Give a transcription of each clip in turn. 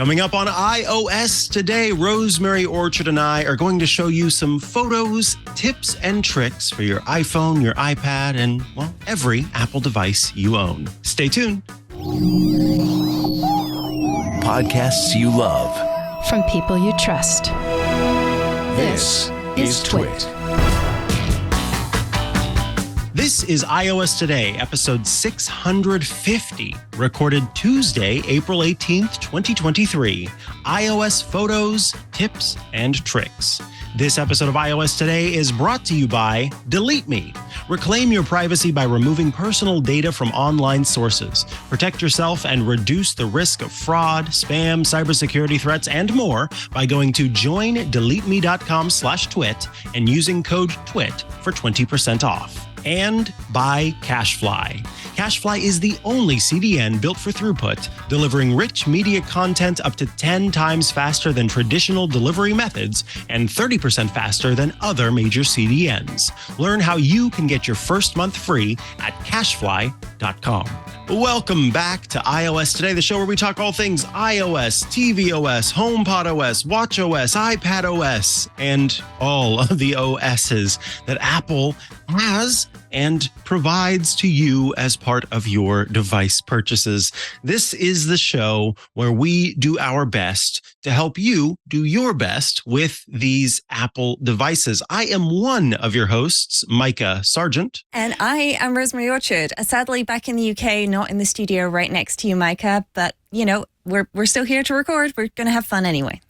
Coming up on iOS today, Rosemary Orchard and I are going to show you some photos, tips, and tricks for your iPhone, your iPad, and, well, every Apple device you own. Stay tuned. Podcasts you love. From people you trust. This is Twit. This is iOS Today, episode 650, recorded Tuesday, April 18th, 2023. iOS photos, tips, and tricks. This episode of iOS Today is brought to you by DeleteMe. Reclaim your privacy by removing personal data from online sources. Protect yourself and reduce the risk of fraud, spam, cybersecurity threats, and more by going to joindeleteme.com/twit and using code TWIT for 20% off. And by CacheFly. CacheFly is the only CDN built for throughput, delivering rich media content up to 10 times faster than traditional delivery methods and 30% faster than other major CDNs. Learn how you can get your first month free at cachefly.com. Welcome back to iOS Today, the show where we talk all things iOS, tvOS, HomePod OS, watchOS, iPad OS, and all of the OSs that Apple has and provides to you as part of your device purchases. This is the show where we do our best to help you do your best with these Apple devices. I am one of your hosts, Mikah Sargent. And I am Rosemary Orchard. Sadly, back in the UK, not in the studio right next to you, Mikah, but, you know, we're still here to record. We're going to have fun anyway.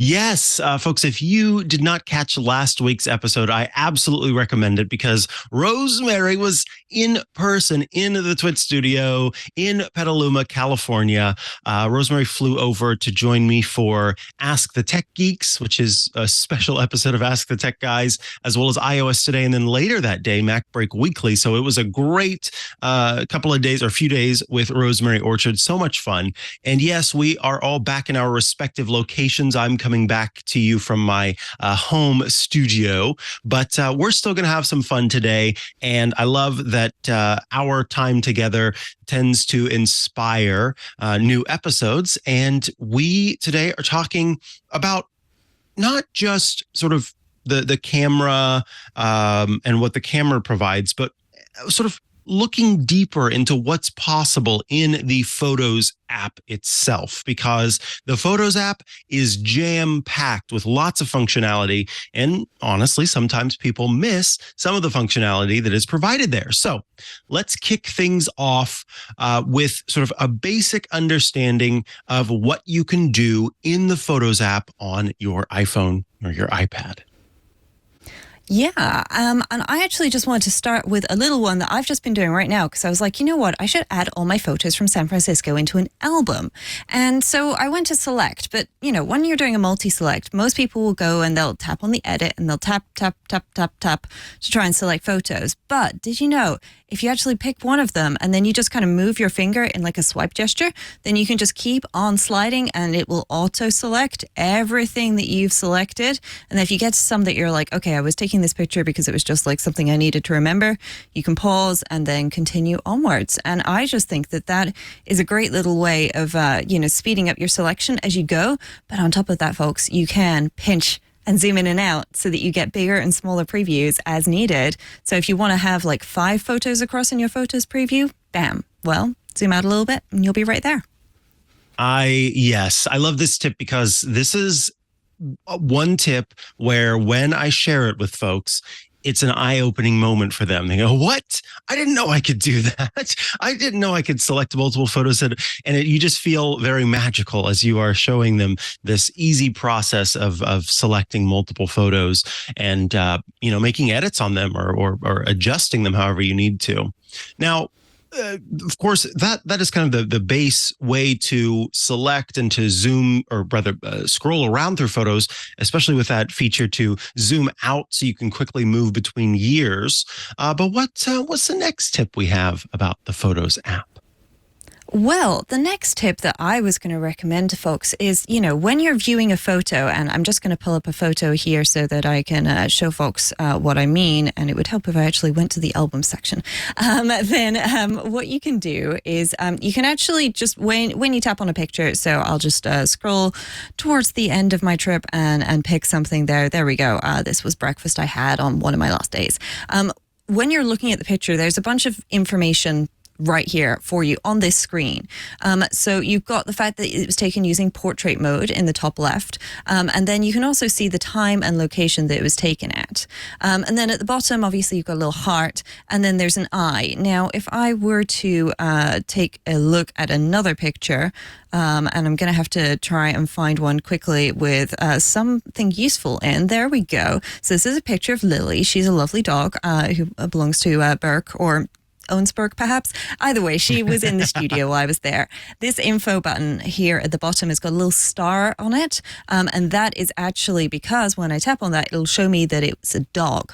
Yes, folks, if you did not catch last week's episode, I absolutely recommend it because Rosemary was in person in the Twit studio in Petaluma, California. Rosemary flew over to join me for Ask the Tech Geeks, which is a special episode of Ask the Tech Guys, as well as iOS Today. And then later that day, Mac Break Weekly. So it was a great couple of days or few days with Rosemary Orchard. So much fun. And yes, we are all back in our respective locations. I'm coming back to you from my home studio, but we're still going to have some fun today. And I love that our time together tends to inspire new episodes. And we today are talking about not just sort of the camera and what the camera provides, but sort of looking deeper into what's possible in the Photos app itself, because the Photos app is jam-packed with lots of functionality. And honestly, sometimes people miss some of the functionality that is provided there. So let's kick things off with sort of a basic understanding of what you can do in the Photos app on your iPhone or your iPad. Yeah, and I actually just wanted to start with a little one that I've just been doing right now because I was like, you know what, I should add all my photos from San Francisco into an album. And so I went to select, but you know, when you're doing a multi-select, most people will go and they'll tap on the edit and they'll tap to try and select photos. But did you know, if you actually pick one of them and then you just kind of move your finger in like a swipe gesture, then you can just keep on sliding and it will auto-select everything that you've selected. And if you get to some that you're like, okay, I was taking this picture because it was just like something I needed to remember, you can pause and then continue onwards. And I just think that that is a great little way of, speeding up your selection as you go. But on top of that, folks, you can pinch and zoom in and out so that you get bigger and smaller previews as needed. So if you want to have like 5 photos across in your photos preview, bam, well, zoom out a little bit and you'll be right there. I love this tip because this is one tip where when I share it with folks, it's an eye-opening moment for them. They go, what? I didn't know I could do that. I didn't know I could select multiple photos. And you just feel very magical as you are showing them this easy process of selecting multiple photos and, making edits on them or adjusting them however you need to. Now, of course, that is kind of the base way to select and to zoom, or rather scroll around through photos, especially with that feature to zoom out so you can quickly move between years. But what's the next tip we have about the Photos app? Well, the next tip that I was going to recommend to folks is, when you're viewing a photo, and I'm just going to pull up a photo here so that I can show folks what I mean, and it would help if I actually went to the album section. Then what you can do is you can actually just, when you tap on a picture, so I'll just scroll towards the end of my trip and pick something there. There we go. This was breakfast I had on one of my last days. When you're looking at the picture, there's a bunch of information right here for you on this screen. So you've got the fact that it was taken using portrait mode in the top left. And then you can also see the time and location that it was taken at. And then at the bottom, obviously, you've got a little heart, and then there's an eye. Now, if I were to take a look at another picture, and I'm going to have to try and find one quickly with something useful in. There we go. So this is a picture of Lily. She's a lovely dog who belongs to Burke, or owns Burke, perhaps. Either way, she was in the studio while I was there. This info button here at the bottom has got a little star on it, and that is actually because when I tap on that, it'll show me that it's a dog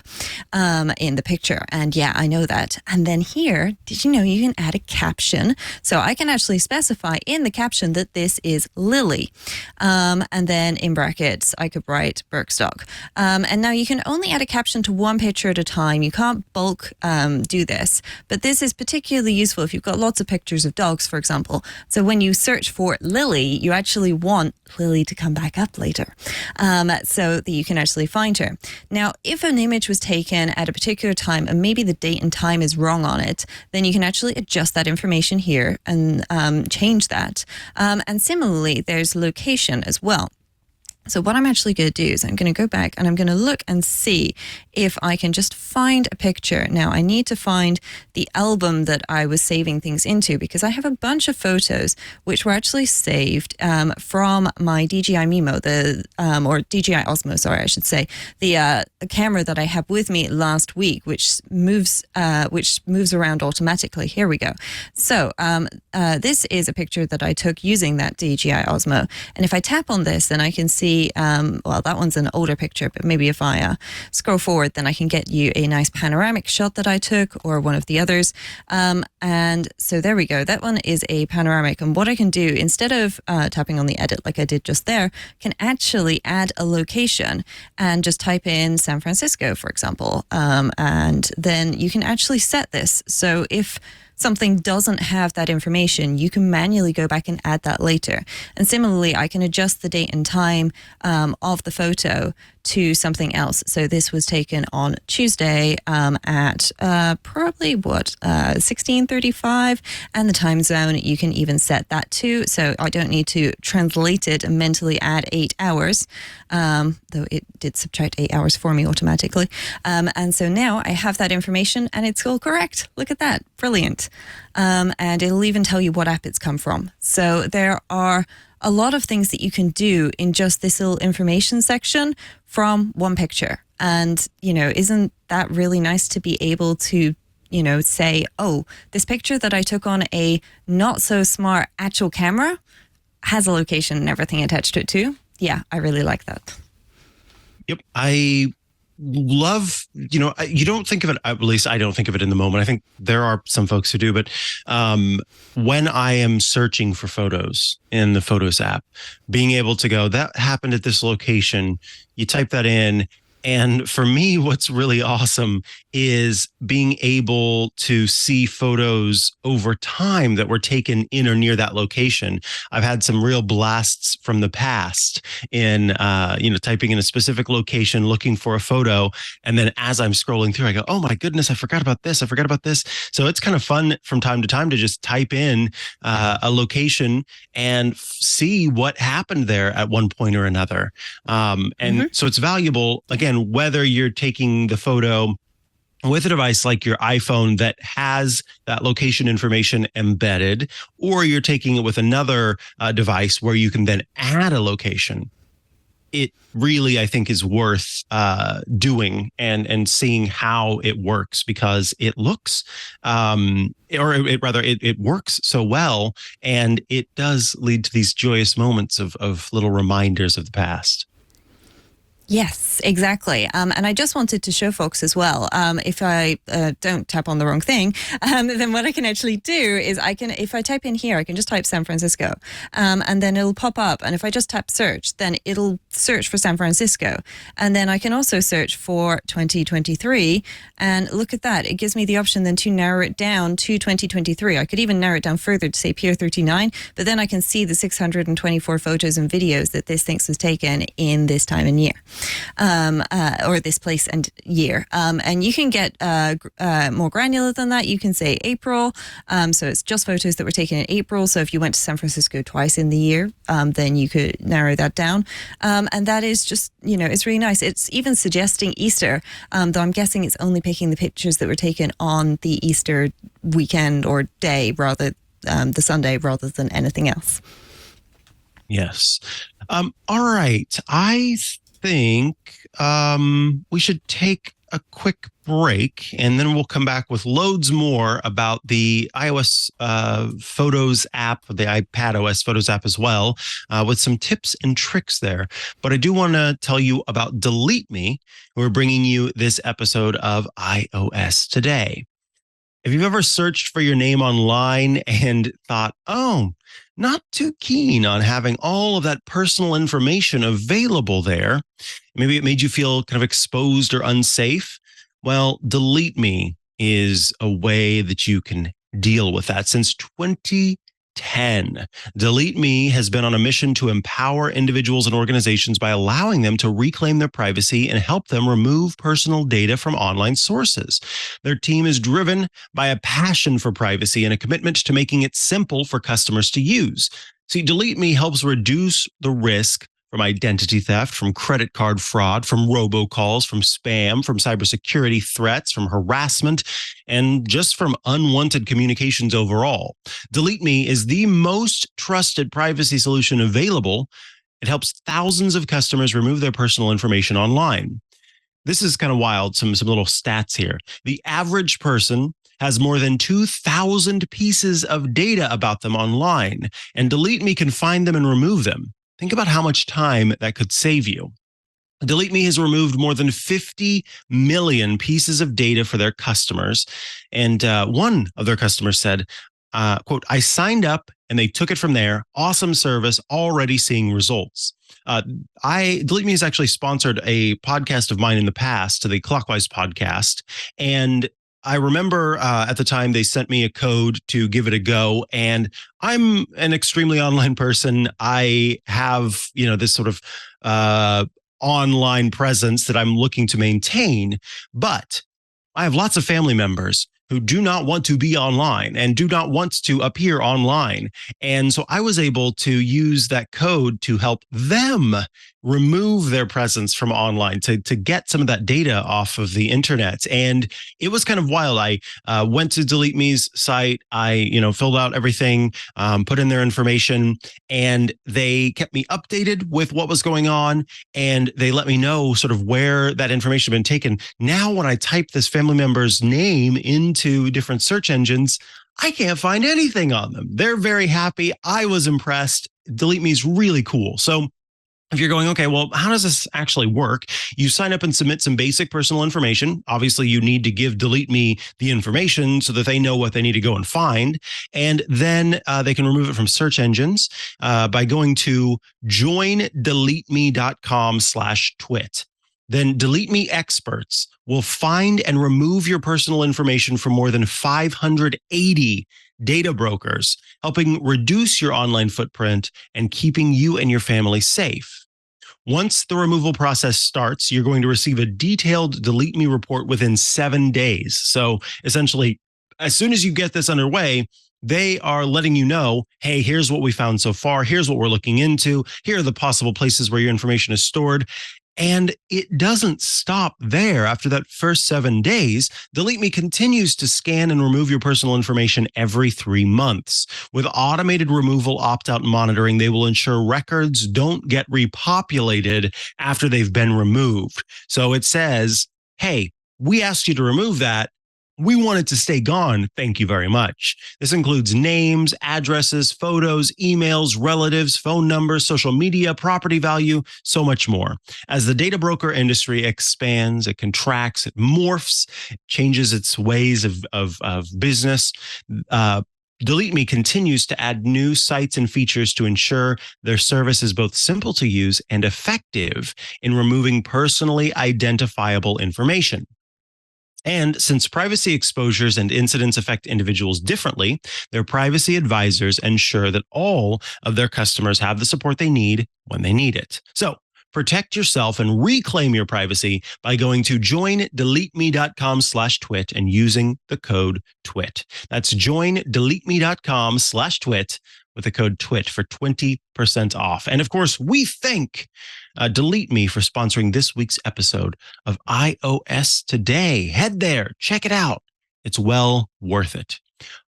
in the picture. And yeah, I know that. And then here, did you know you can add a caption? So I can actually specify in the caption that this is Lily. And then in brackets, I could write Burke's dog. And now you can only add a caption to one picture at a time. You can't bulk do this, but this is particularly useful if you've got lots of pictures of dogs, for example. So when you search for Lily, you actually want Lily to come back up later, so that you can actually find her. Now, if an image was taken at a particular time and maybe the date and time is wrong on it, then you can actually adjust that information here and change that. And similarly, there's location as well. So what I'm actually going to do is I'm going to go back and I'm going to look and see if I can just find a picture. Now, I need to find the album that I was saving things into, because I have a bunch of photos which were actually saved from my DJI Mimo, or DJI Osmo, sorry, I should say, the camera that I have with me last week, which moves around automatically. Here we go. So this is a picture that I took using that DJI Osmo. And if I tap on this, then I can see well, that one's an older picture, but maybe if I scroll forward, then I can get you a nice panoramic shot that I took, or one of the others. And so there we go. That one is a panoramic. And what I can do, instead of tapping on the edit like I did just there, can actually add a location and just type in San Francisco, for example. And then you can actually set this. So if something doesn't have that information, you can manually go back and add that later. And similarly, I can adjust the date and time of the photo to something else. So this was taken on Tuesday at probably 16:35, and the time zone you can even set that to. So I don't need to translate it and mentally add 8 hours, though it did subtract 8 hours for me automatically. And so now I have that information and it's all correct. Look at that, brilliant. And it'll even tell you what app it's come from. So there are a lot of things that you can do in just this little information section from one picture. And, isn't that really nice to be able to, say, oh, this picture that I took on a not so smart actual camera has a location and everything attached to it too. Yeah, I really like that. Yep. I love, you don't think of it, at least I don't think of it in the moment. I think there are some folks who do, but when I am searching for photos in the Photos app, being able to go, that happened at this location, you type that in. And for me, what's really awesome is being able to see photos over time that were taken in or near that location. I've had some real blasts from the past in, typing in a specific location, looking for a photo. And then as I'm scrolling through, I go, oh my goodness, I forgot about this. I forgot about this. So it's kind of fun from time to time to just type in a location and see what happened there at one point or another. So it's valuable, again, whether you're taking the photo with a device like your iPhone that has that location information embedded, or you're taking it with another device where you can then add a location. It really, I think, is worth doing and seeing how it works, because it looks, it works so well, and it does lead to these joyous moments of little reminders of the past. Yes, exactly. And I just wanted to show folks as well, if I don't tap on the wrong thing, then what I can actually do is if I type in here, I can just type San Francisco, and then it'll pop up. And if I just tap search, then it'll search for San Francisco. And then I can also search for 2023. And look at that. It gives me the option then to narrow it down to 2023. I could even narrow it down further to say Pier 39, but then I can see the 624 photos and videos that this thing was taken in this time and year. Or this place and year. And you can get more granular than that. You can say April. So it's just photos that were taken in April. So if you went to San Francisco twice in the year, then you could narrow that down. And that is just, it's really nice. It's even suggesting Easter, though I'm guessing it's only picking the pictures that were taken on the Easter weekend or day, rather the Sunday, rather than anything else. Yes. All right. I think we should take a quick break, and then we'll come back with loads more about the iOS Photos app, the iPad OS Photos app as well, with some tips and tricks there. But I do want to tell you about DeleteMe, who are bringing you this episode of iOS Today. If you've ever searched for your name online and thought, oh, not too keen on having all of that personal information available there, maybe it made you feel kind of exposed or unsafe, well, DeleteMe is a way that you can deal with that. Since 2010, DeleteMe has been on a mission to empower individuals and organizations by allowing them to reclaim their privacy and help them remove personal data from online sources. Their team is driven by a passion for privacy and a commitment to making it simple for customers to use. See, DeleteMe helps reduce the risk from identity theft, from credit card fraud, from robocalls, from spam, from cybersecurity threats, from harassment, and just from unwanted communications overall. DeleteMe is the most trusted privacy solution available. It helps thousands of customers remove their personal information online. This is kind of wild, some little stats here. The average person has more than 2,000 pieces of data about them online, and DeleteMe can find them and remove them. Think about how much time that could save you. DeleteMe has removed more than 50 million pieces of data for their customers. And one of their customers said, quote, I signed up and they took it from there. Awesome service, already seeing results. DeleteMe has actually sponsored a podcast of mine in the past, the Clockwise podcast. And I remember at the time they sent me a code to give it a go, and I'm an extremely online person. I have, this sort of online presence that I'm looking to maintain, but I have lots of family members who do not want to be online and do not want to appear online. And so I was able to use that code to help them remove their presence from online, to get some of that data off of the internet. And it was kind of wild. I went to DeleteMe's site. I, filled out everything, put in their information, and they kept me updated with what was going on. And they let me know sort of where that information had been taken. Now, when I type this family member's name into different search engines, I can't find anything on them. They're very happy. I was impressed. DeleteMe is really cool. So if you're going, okay, well, how does this actually work? You sign up and submit some basic personal information. Obviously, you need to give DeleteMe the information so that they know what they need to go and find. And then they can remove it from search engines by going to joindeleteme.com/twit. Then DeleteMe experts will find and remove your personal information from more than 580 data brokers, helping reduce your online footprint and keeping you and your family safe. Once the removal process starts, you're going to receive a detailed DeleteMe report within 7 days. So essentially, as soon as you get this underway, they are letting you know, hey, here's what we found so far. Here's what we're looking into. Here are the possible places where your information is stored. And it doesn't stop there. After that first 7 days, DeleteMe continues to scan and remove your personal information every 3 months. With automated removal opt-out monitoring, they will ensure records don't get repopulated after they've been removed. So it says, hey, we asked you to remove that. We want it to stay gone. Thank you very much. This includes names, addresses, photos, emails, relatives, phone numbers, social media, property value, so much more. As the data broker industry expands, it contracts, it morphs, it changes its ways of business. DeleteMe continues to add new sites and features to ensure their service is both simple to use and effective in removing personally identifiable information. And since privacy exposures and incidents affect individuals differently, their privacy advisors ensure that all of their customers have the support they need when they need it. So protect yourself and reclaim your privacy by going to joindeleteme.com/twit and using the code TWIT. That's joindeleteme.com/twit with the code TWIT for 20% off. And of course, we thank DeleteMe for sponsoring this week's episode of iOS Today. Head there, check it out. It's well worth it.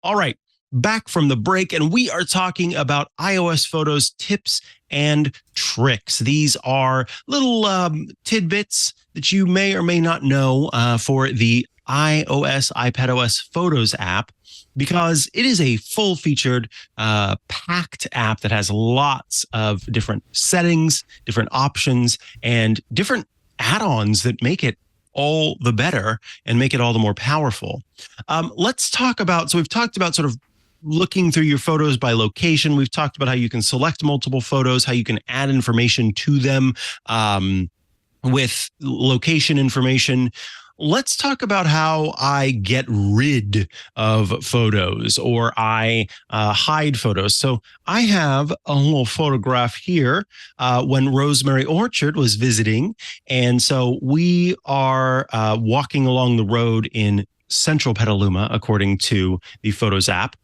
All right, back from the break, and we are talking about iOS photos tips and tricks. These are little tidbits that you may or may not know for the iOS, iPadOS Photos app, because it is a full-featured, packed app that has lots of different settings, different options, and different add-ons that make it all the better and make it all the more powerful. Let's talk about, so we've talked about sort of looking through your photos by location. We've talked about how you can select multiple photos, how you can add information to them with location information. Let's talk about how I get rid of photos or I hide photos. So I have a little photograph here when Rosemary Orchard was visiting. And so we are walking along the road in central Petaluma, according to the Photos app.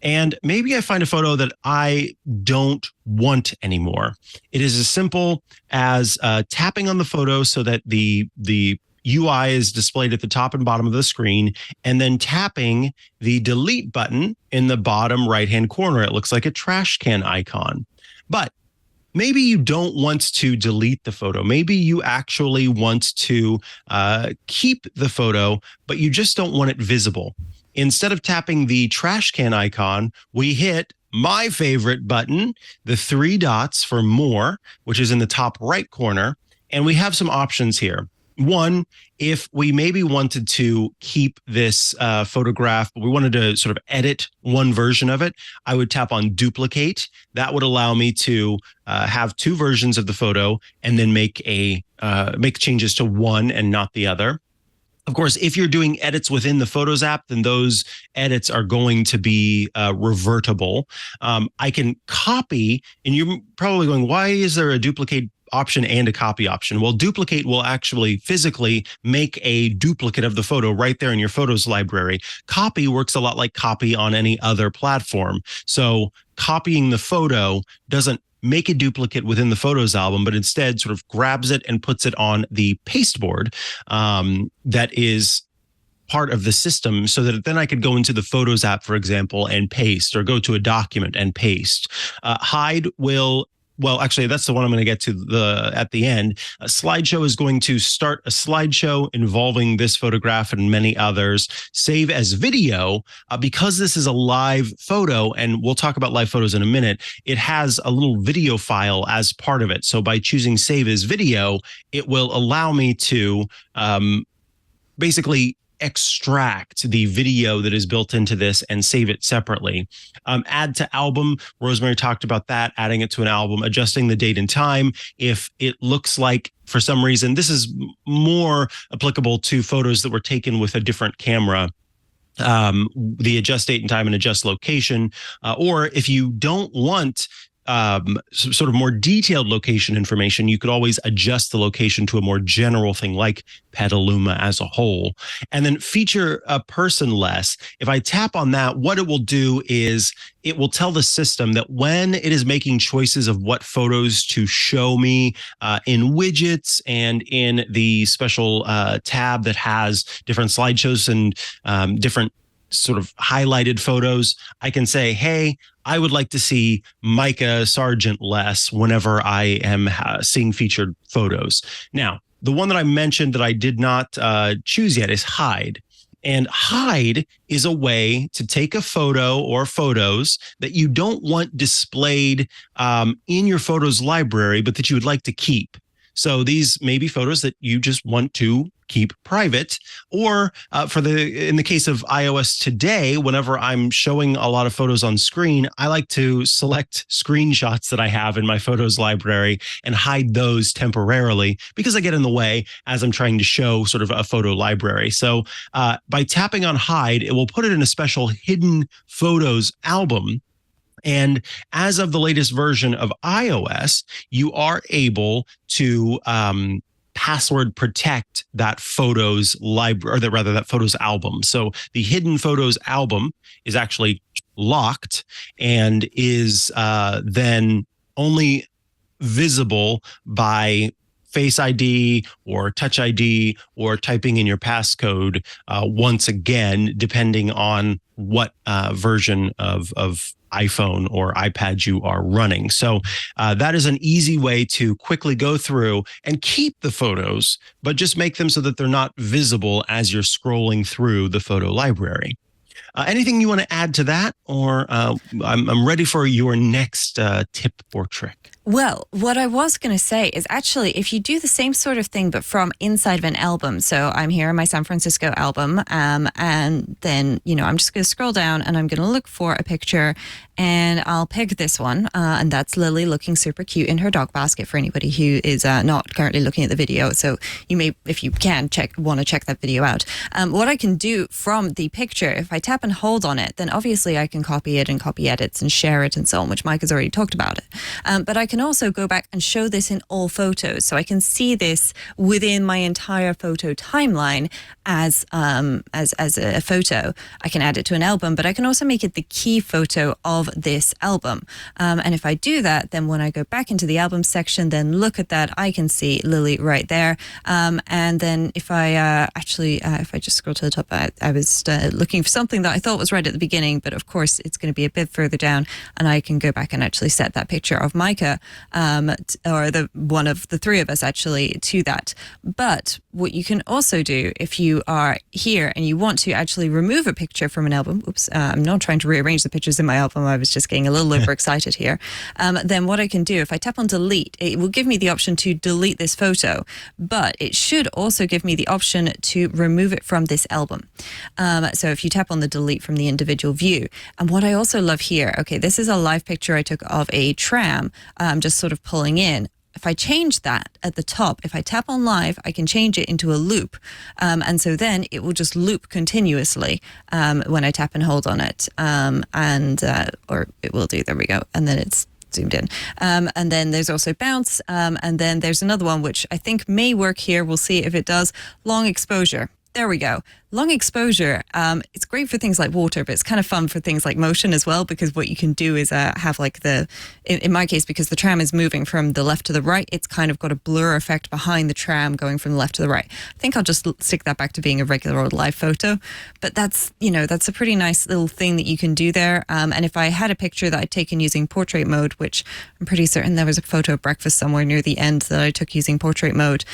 And maybe I find a photo that I don't want anymore. It is as simple as tapping on the photo so that the UI is displayed at the top and bottom of the screen, and then tapping the delete button in the bottom right-hand corner. It looks like a trash can icon. But maybe you don't want to delete the photo. Maybe you actually want to keep the photo, but you just don't want it visible. Instead of tapping the trash can icon, we hit my favorite button, the 3 dots for more, which is in the top right corner. And we have some options here. One, if we maybe wanted to keep this photograph, but we wanted to sort of edit one version of it, I would tap on duplicate. That would allow me to have 2 versions of the photo and then make changes to one and not the other. Of course, if you're doing edits within the Photos app, then those edits are going to be revertible. I can copy, and you're probably going, why is there a duplicate option and a copy option? Well, duplicate will actually physically make a duplicate of the photo right there in your photos library. Copy works a lot like copy on any other platform. So copying the photo doesn't make a duplicate within the Photos album, but instead sort of grabs it and puts it on the pasteboard that is part of the system, so that then I could go into the Photos app, for example, and paste, or go to a document and paste. Hide will, well, actually, that's the one I'm going to get to at the end. A slideshow is going to start a slideshow involving this photograph and many others. Save as video, because this is a live photo, and we'll talk about live photos in a minute, it has a little video file as part of it. So by choosing save as video, it will allow me to basically extract the video that is built into this and save it separately. Add to album, Rosemary talked about that, adding it to an album, adjusting the date and time. If it looks like, for some reason, this is more applicable to photos that were taken with a different camera, the adjust date and time and adjust location. Or if you don't want sort of more detailed location information, you could always adjust the location to a more general thing like Petaluma as a whole. And then feature a person less. If I tap on that, what it will do is it will tell the system that when it is making choices of what photos to show me in widgets and in the special tab that has different slideshows and different sort of highlighted photos, I can say, hey, I would like to see Mikah Sargent less whenever I am seeing featured photos. Now, the one that I mentioned that I did not choose yet is hide. And hide is a way to take a photo or photos that you don't want displayed in your photos library, but that you would like to keep. So these may be photos that you just want to keep private, or in the case of iOS today, whenever I'm showing a lot of photos on screen, I like to select screenshots that I have in my photos library and hide those temporarily because I get in the way as I'm trying to show sort of a photo library. So by tapping on hide, it will put it in a special hidden photos album. And as of the latest version of iOS, you are able to password protect that photos library, or that photos album. So the hidden photos album is actually locked and is then only visible by Face ID or Touch ID or typing in your passcode once again, depending on what version of iPhone or iPad you are running. So that is an easy way to quickly go through and keep the photos, but just make them so that they're not visible as you're scrolling through the photo library. Anything you want to add to that, or I'm ready for your next tip or trick? Well, what I was going to say is actually, if you do the same sort of thing, but from inside of an album. So I'm here in my San Francisco album, and then, I'm just going to scroll down and I'm going to look for a picture, and I'll pick this one. And that's Lily looking super cute in her dog basket for anybody who is not currently looking at the video. So you may, if you can, want to check that video out. What I can do from the picture, if I tap and hold on it, then obviously I can copy it and copy edits and share it and so on, which Mike has already talked about it. But I can also go back and show this in all photos. So I can see this within my entire photo timeline as a photo. I can add it to an album, but I can also make it the key photo of this album. And if I do that, then when I go back into the album section, then look at that, I can see Lily right there. And then if I if I just scroll to the top, I was looking for something that I thought was right at the beginning, but of course it's going to be a bit further down, and I can go back and actually set that picture of Mikah, or the one of the three of us actually, to that. But what you can also do if you are here and you want to actually remove a picture from an album, I'm not trying to rearrange the pictures in my album, I was just getting a little overexcited here. Then what I can do, if I tap on delete, it will give me the option to delete this photo, but it should also give me the option to remove it from this album. So if you tap on the delete from the individual view. And what I also love here, okay, this is a live picture I took of a tram, just sort of pulling in. If I change that at the top, if I tap on live, I can change it into a loop. And so then it will just loop continuously when I tap and hold on it. Or it will do, there we go. And then it's zoomed in. And then there's also bounce. And then there's another one, which I think may work here. We'll see if it does. Long exposure. There we go. Long exposure, it's great for things like water, but it's kind of fun for things like motion as well, because what you can do is have like in my case, because the tram is moving from the left to the right, it's kind of got a blur effect behind the tram going from the left to the right. I think I'll just stick that back to being a regular old live photo, but that's a pretty nice little thing that you can do there. And if I had a picture that I'd taken using portrait mode, which I'm pretty certain there was a photo of breakfast somewhere near the end that I took using portrait mode,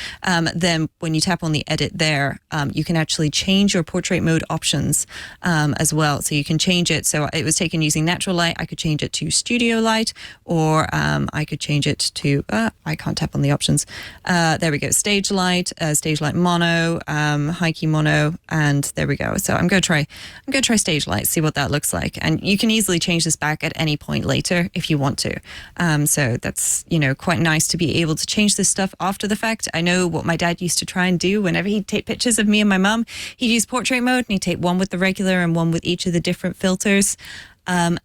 then when you tap on the edit there, you can actually change your portrait mode options as well. So you can change it. So it was taken using natural light. I could change it to studio light, or I could change it to, I can't tap on the options. There we go. Stage light mono, high key mono, and there we go. So I'm going to try stage light, see what that looks like. And you can easily change this back at any point later if you want to. So that's, quite nice to be able to change this stuff after the fact. I know what my dad used to try and do whenever he'd take pictures of me and my mum. He'd use portrait mode and he'd take one with the regular and one with each of the different filters. Then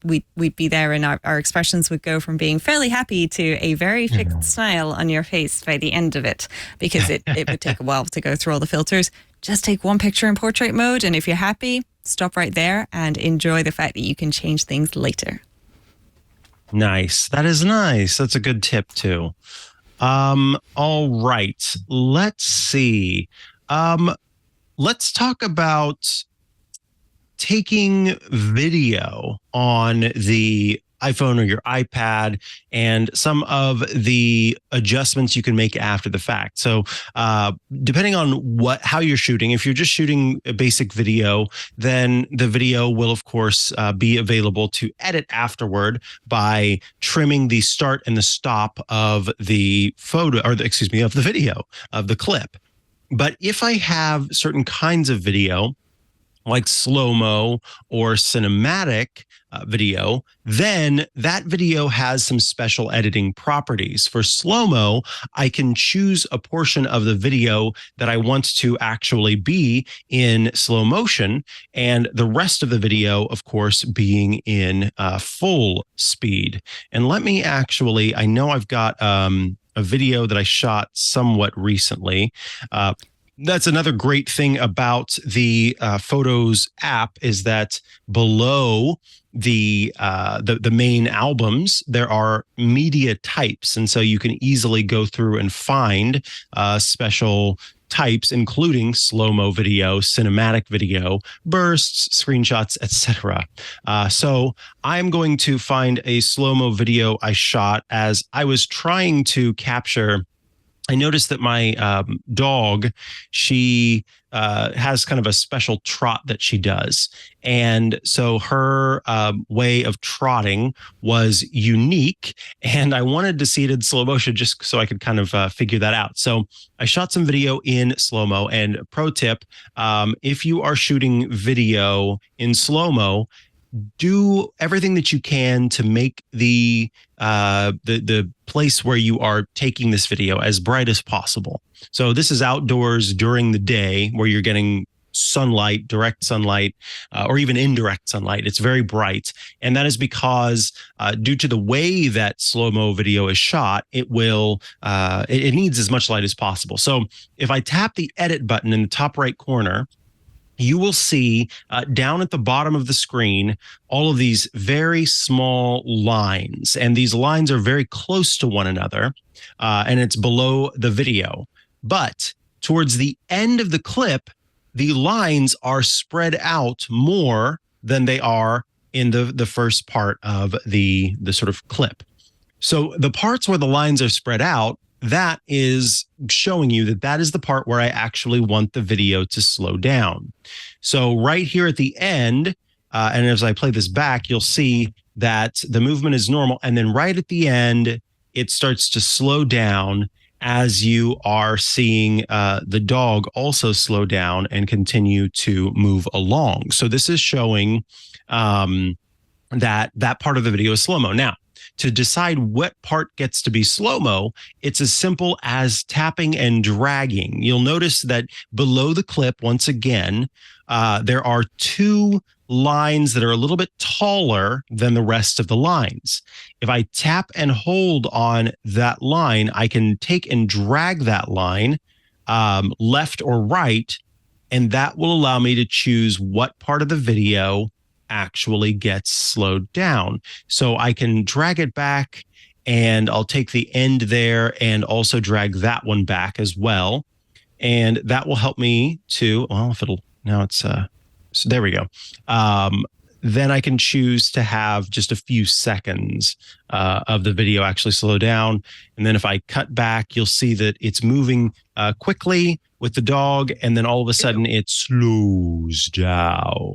we'd be there, and our expressions would go from being fairly happy to a very fixed smile on your face by the end of it, because it would take a while to go through all the filters. Just take one picture in portrait mode, and if you're happy, stop right there and enjoy the fact that you can change things later. Nice. That is nice. That's a good tip too. All right. Let's see. Let's talk about taking video on the iPhone or your iPad, and some of the adjustments you can make after the fact. So depending on how you're shooting, if you're just shooting a basic video, then the video will, of course, be available to edit afterward by trimming the start and the stop of the photo, or of the video, of the clip. But if I have certain kinds of video, like slow-mo or cinematic video, then that video has some special editing properties. For slow-mo, I can choose a portion of the video that I want to actually be in slow motion, and the rest of the video, of course, being in full speed. And let me actually, I know I've got a video that I shot somewhat recently. That's another great thing about the Photos app, is that below the main albums, there are media types. And so you can easily go through and find special types, including slow-mo video, cinematic video, bursts, screenshots, etc. So I'm going to find a slow-mo video I shot as I was trying to capture. I noticed that my dog, she has kind of a special trot that she does. And so her way of trotting was unique, and I wanted to see it in slow motion just so I could kind of figure that out. So I shot some video in slow-mo, and pro tip, if you are shooting video in slow-mo, do everything that you can to make the place where you are taking this video as bright as possible. So this is outdoors during the day where you're getting sunlight, direct sunlight, or even indirect sunlight. It's very bright. And that is because due to the way that slow-mo video is shot, it needs as much light as possible. So if I tap the edit button in the top right corner, you will see down at the bottom of the screen all of these very small lines. And these lines are very close to one another, and it's below the video. But towards the end of the clip, the lines are spread out more than they are in the first part of the sort of clip. So the parts where the lines are spread out, that is showing you that is the part where I actually want the video to slow down. So right here at the end, and as I play this back, you'll see that the movement is normal. And then right at the end, it starts to slow down as you are seeing the dog also slow down and continue to move along. So this is showing that part of the video is slow-mo. Now, to decide what part gets to be slow-mo, it's as simple as tapping and dragging. You'll notice that below the clip, once again, there are two lines that are a little bit taller than the rest of the lines. If I tap and hold on that line, I can take and drag that line left or right, and that will allow me to choose what part of the video actually gets slowed down. So I can drag it back, and I'll take the end there and also drag that one back as well. And that will help me to, well, if it'll, now it's, so there we go. Then I can choose to have just a few seconds of the video actually slow down. And then if I cut back, you'll see that it's moving quickly with the dog, and then all of a sudden it slows down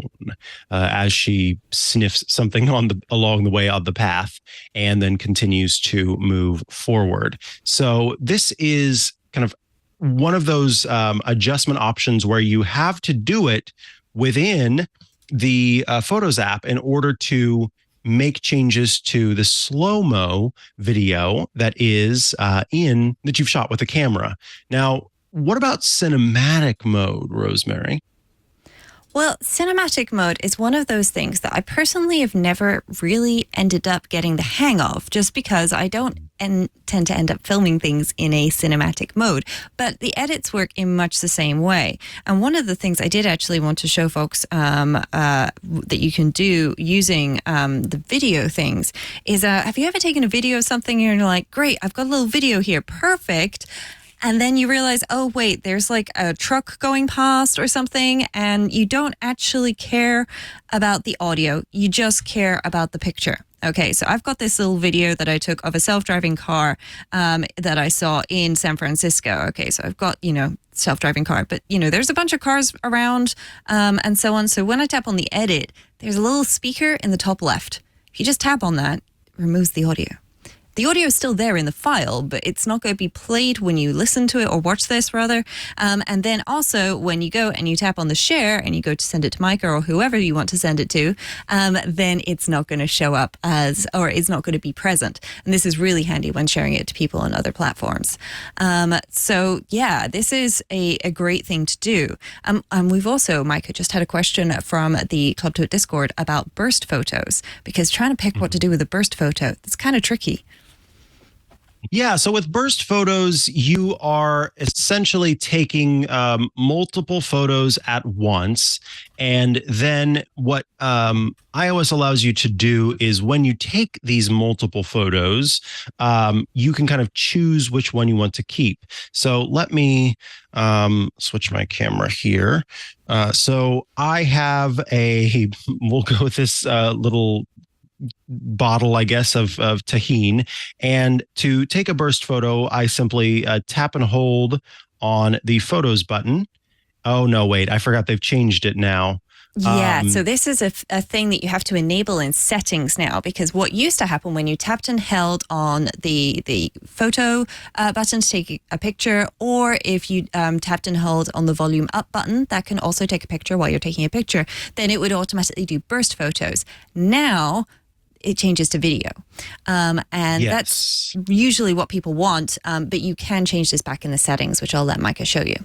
as she sniffs something along the way of the path, and then continues to move forward. So this is kind of one of those adjustment options where you have to do it within the Photos app in order to make changes to the slow-mo video that is that you've shot with the camera. Now, what about cinematic mode, Rosemary? Well, cinematic mode is one of those things that I personally have never really ended up getting the hang of, just because I don't tend to end up filming things in a cinematic mode. But the edits work in much the same way. And one of the things I did actually want to show folks that you can do using the video things is, have you ever taken a video of something and you're like, great, I've got a little video here, perfect. And then you realize, oh, wait, there's like a truck going past or something, and you don't actually care about the audio. You just care about the picture. Okay, so I've got this little video that I took of a self-driving car that I saw in San Francisco. Okay, so I've got, self-driving car, but, there's a bunch of cars around and so on. So when I tap on the edit, there's a little speaker in the top left. If you just tap on that, it removes the audio. The audio is still there in the file, but it's not going to be played when you listen to it or watch this, rather. And then also when you go and you tap on the share and you go to send it to Micah or whoever you want to send it to, then it's not going to show up or it's not going to be present. And this is really handy when sharing it to people on other platforms. So yeah, this is a great thing to do. And we've also, Micah just had a question from the Club to It Discord about burst photos, because trying to pick what to do with a burst photo, it's kind of tricky. Yeah, so with burst photos, you are essentially taking multiple photos at once. And then what iOS allows you to do is when you take these multiple photos, you can kind of choose which one you want to keep. So let me switch my camera here. So I have we'll go with this little bottle, I guess, of tahine. And to take a burst photo, I simply tap and hold on the photos button. Oh, no, wait, I forgot they've changed it now. Yeah, so this is a thing that you have to enable in settings now, because what used to happen when you tapped and held on the photo button to take a picture, or if you tapped and held on the volume up button, that can also take a picture while you're taking a picture, then it would automatically do burst photos. Now, it changes to video. And that's usually what people want, but you can change this back in the settings, which I'll let Micah show you.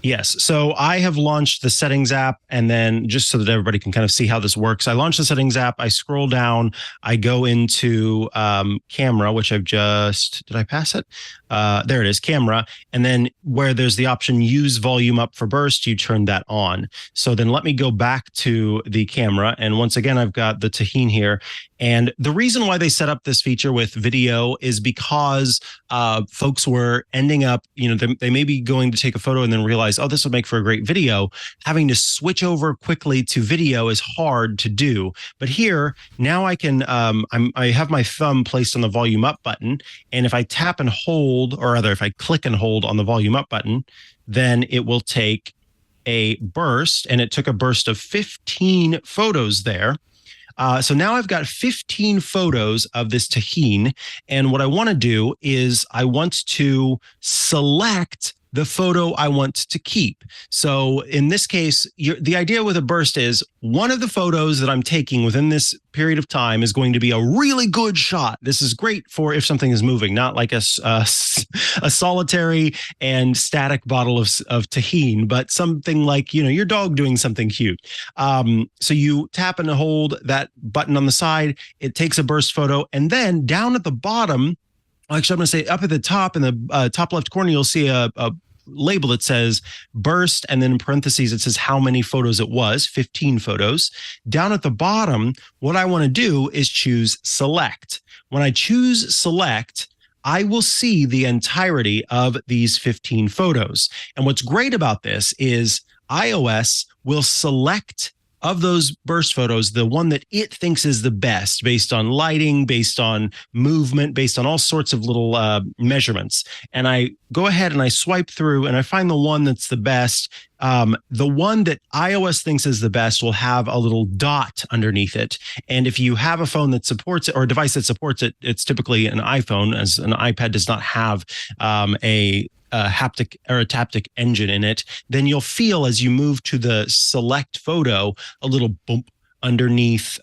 Yes. So I have launched the settings app, and then just so that everybody can kind of see how this works, I launched the settings app. I scroll down, I go into camera, which did I pass it? There it is, camera. And then where there's the option use volume up for burst, you turn that on. So then let me go back to the camera. And once again, I've got the tahine here. And the reason why they set up this feature with video is because folks were ending up, they may be going to take a photo and then realize, oh, this would make for a great video. Having to switch over quickly to video is hard to do. But here, now I can, I have my thumb placed on the volume up button. And if I tap and hold, or rather if I click and hold on the volume up button, then it will take a burst. And it took a burst of 15 photos there. So now I've got 15 photos of this tahine. And what I want to do is I want to select the photo I want to keep. So in this case, the idea with a burst is one of the photos that I'm taking within this period of time is going to be a really good shot. This is great for if something is moving, not like a solitary and static bottle of tahine, but something like, your dog doing something cute. So you tap and hold that button on the side, it takes a burst photo, and then down at the bottom, actually, I'm going to say up at the top in the top left corner, you'll see a label that says burst, and then in parentheses, it says how many photos it was, 15 photos. Down at the bottom, what I want to do is choose select. When I choose select, I will see the entirety of these 15 photos. And what's great about this is iOS will select of those burst photos, the one that it thinks is the best based on lighting, based on movement, based on all sorts of little measurements. And I go ahead and I swipe through and I find the one that's the best. The one that iOS thinks is the best will have a little dot underneath it. And if you have a phone that supports it or a device that supports it, it's typically an iPhone, as an iPad does not have a haptic or a taptic engine in it, then you'll feel as you move to the select photo a little bump underneath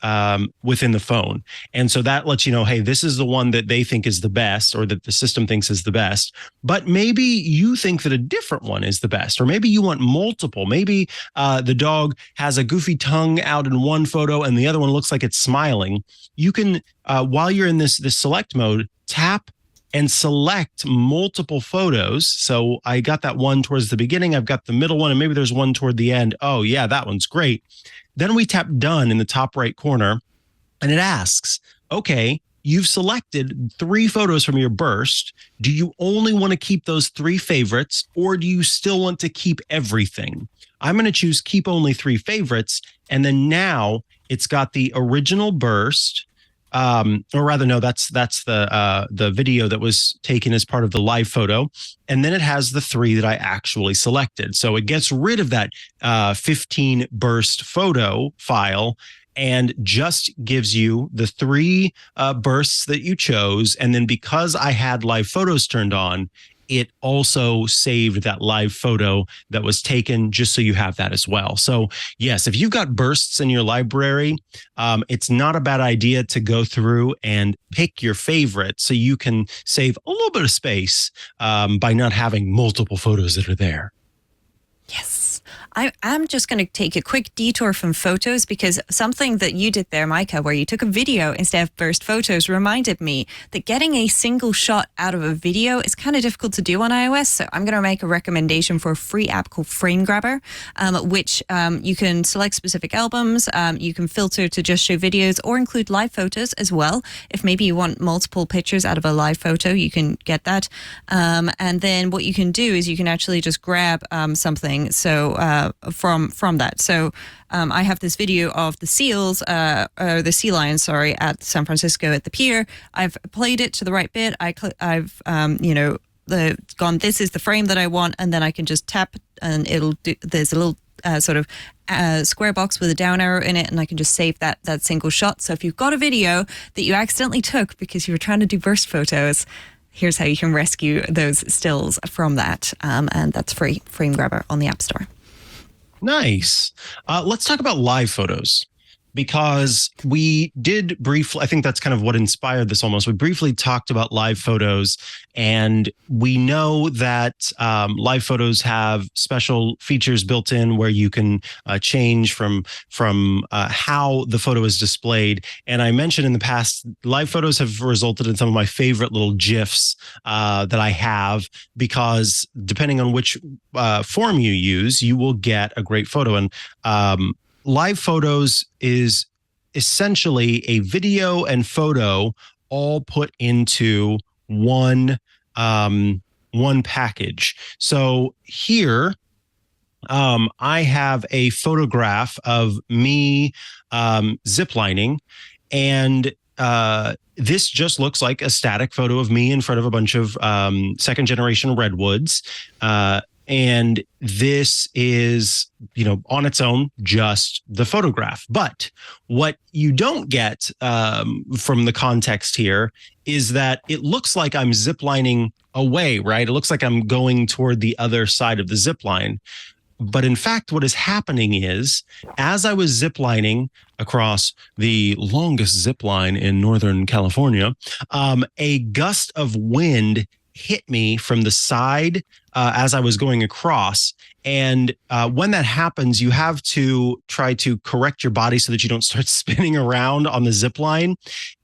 within the phone. And so that lets you know, hey, this is the one that they think is the best, or that the system thinks is the best. But maybe you think that a different one is the best, or maybe you want multiple. Maybe the dog has a goofy tongue out in one photo and the other one looks like it's smiling. You can, while you're in this select mode, tap and select multiple photos. So I got that one towards the beginning. I've got the middle one, and maybe there's one toward the end. Oh yeah, that one's great. Then we tap done in the top right corner, and it asks, okay, you've selected 3 photos from your burst. Do you only want to keep those 3 favorites, or do you still want to keep everything? I'm going to choose keep only 3 favorites. And then now it's got the original burst, or rather, no, that's the video that was taken as part of the live photo. And then it has the 3 that I actually selected. So it gets rid of that 15 burst photo file and just gives you the 3 bursts that you chose. And then because I had live photos turned on, it also saved that live photo that was taken, just so you have that as well. So yes, if you've got bursts in your library, it's not a bad idea to go through and pick your favorite so you can save a little bit of space by not having multiple photos that are there. Yes. I'm just going to take a quick detour from photos, because something that you did there, Mikah, where you took a video instead of burst photos, reminded me that getting a single shot out of a video is kind of difficult to do on iOS. So I'm going to make a recommendation for a free app called Frame Grabber, which you can select specific albums. You can filter to just show videos or include live photos as well. If maybe you want multiple pictures out of a live photo, you can get that. And then what you can do is you can actually just grab something. So from that. So I have this video of the seals, or the sea lions, sorry, at San Francisco at the pier. I've played it to the right bit. I've gone, this is the frame that I want, and then I can just tap and it'll do, there's a little square box with a down arrow in it, and I can just save that single shot. So if you've got a video that you accidentally took because you were trying to do burst photos, here's how you can rescue those stills from that. And that's free, Frame Grabber on the App Store. Nice. Let's talk about live photos, because we did briefly, I think that's kind of what inspired this almost. We briefly talked about live photos, and we know that live photos have special features built in where you can change from how the photo is displayed. And I mentioned in the past, live photos have resulted in some of my favorite little GIFs that I have, because depending on which form you use, you will get a great photo. And live photos is essentially a video and photo all put into one package. So here, I have a photograph of me ziplining, and this just looks like a static photo of me in front of a bunch of second generation redwoods. And this is, on its own, just the photograph. But what you don't get from the context here is that it looks like I'm ziplining away, right? It looks like I'm going toward the other side of the zip line. But in fact, what is happening is, as I was ziplining across the longest zip line in Northern California, a gust of wind hit me from the side as I was going across. And when that happens, you have to try to correct your body so that you don't start spinning around on the zip line.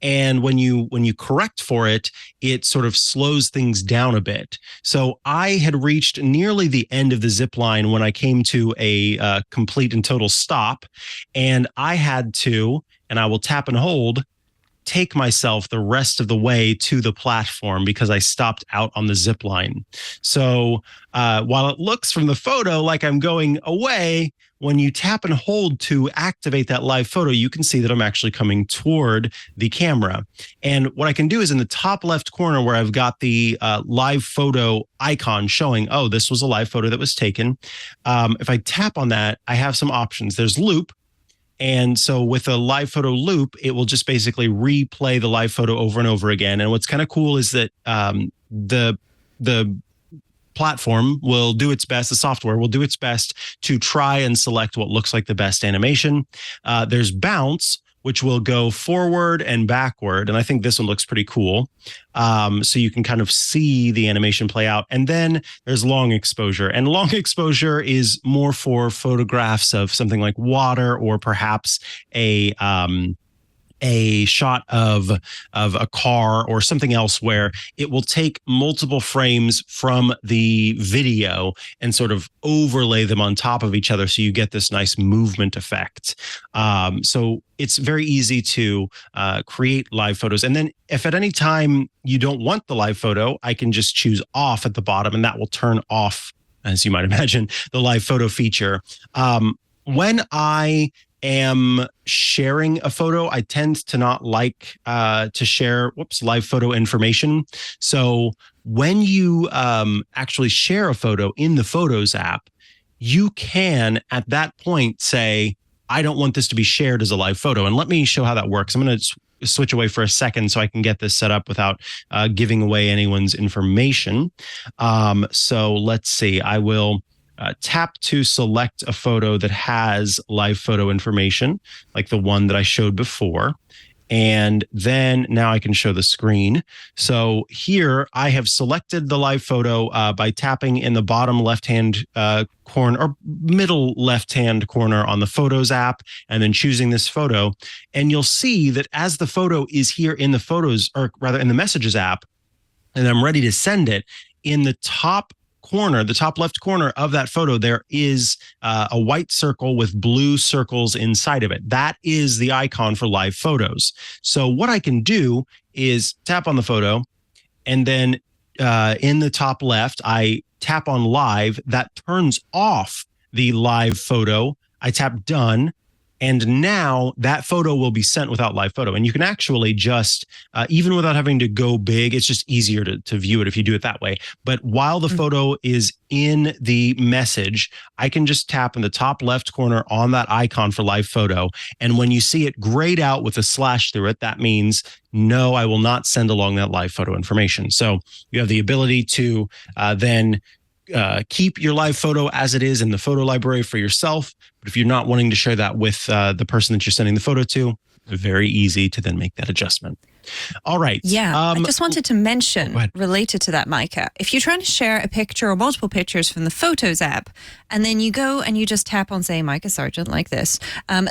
And when you correct for it, it sort of slows things down a bit. So I had reached nearly the end of the zip line when I came to a complete and total stop. And I had to, and I will tap and hold, take myself the rest of the way to the platform because I stopped out on the zip line. So while it looks from the photo like I'm going away, when you tap and hold to activate that live photo, you can see that I'm actually coming toward the camera. And what I can do is in the top left corner where I've got the live photo icon showing, oh, this was a live photo that was taken. If I tap on that, I have some options. There's loop. And so with a live photo loop, it will just basically replay the live photo over and over again. And what's kind of cool is that the platform will do its best, the software will do its best to try and select what looks like the best animation. There's bounce, which will go forward and backward. And I think this one looks pretty cool. So you can kind of see the animation play out. And then there's long exposure. And long exposure is more for photographs of something like water, or perhaps a shot of a car or something else where it will take multiple frames from the video and sort of overlay them on top of each other. So you get this nice movement effect. So it's very easy to create live photos. And then if at any time you don't want the live photo, I can just choose off at the bottom, and that will turn off, as you might imagine, the live photo feature. When I am sharing a photo, I tend to not like to share live photo information. So when you actually share a photo in the Photos app, you can at that point say, I don't want this to be shared as a live photo. And let me show how that works. I'm going to switch away for a second so I can get this set up without giving away anyone's information. So let's see. I will tap to select a photo that has live photo information, like the one that I showed before. And then now I can show the screen. So here I have selected the live photo by tapping in the bottom left-hand corner or middle left-hand corner on the Photos app and then choosing this photo. And you'll see that as the photo is here in the Photos, or rather in the Messages app, and I'm ready to send it, in the top corner, the top left corner of that photo, there is a white circle with blue circles inside of it. That is the icon for live photos. So what I can do is tap on the photo, and then in the top left, I tap on live. That turns off the live photo. I tap done. And now that photo will be sent without live photo. And you can actually just, even without having to go big, it's just easier to view it if you do it that way. But while the photo is in the message, I can just tap in the top left corner on that icon for live photo. And when you see it grayed out with a slash through it, that means, no, I will not send along that live photo information. So you have the ability to then keep your live photo as it is in the photo library for yourself. But if you're not wanting to share that with the person that you're sending the photo to, very easy to then make that adjustment. All right. Yeah, I just wanted to mention, related to that, Mikah, if you're trying to share a picture or multiple pictures from the Photos app, and then you go and you just tap on, say, Mikah Sargent like this,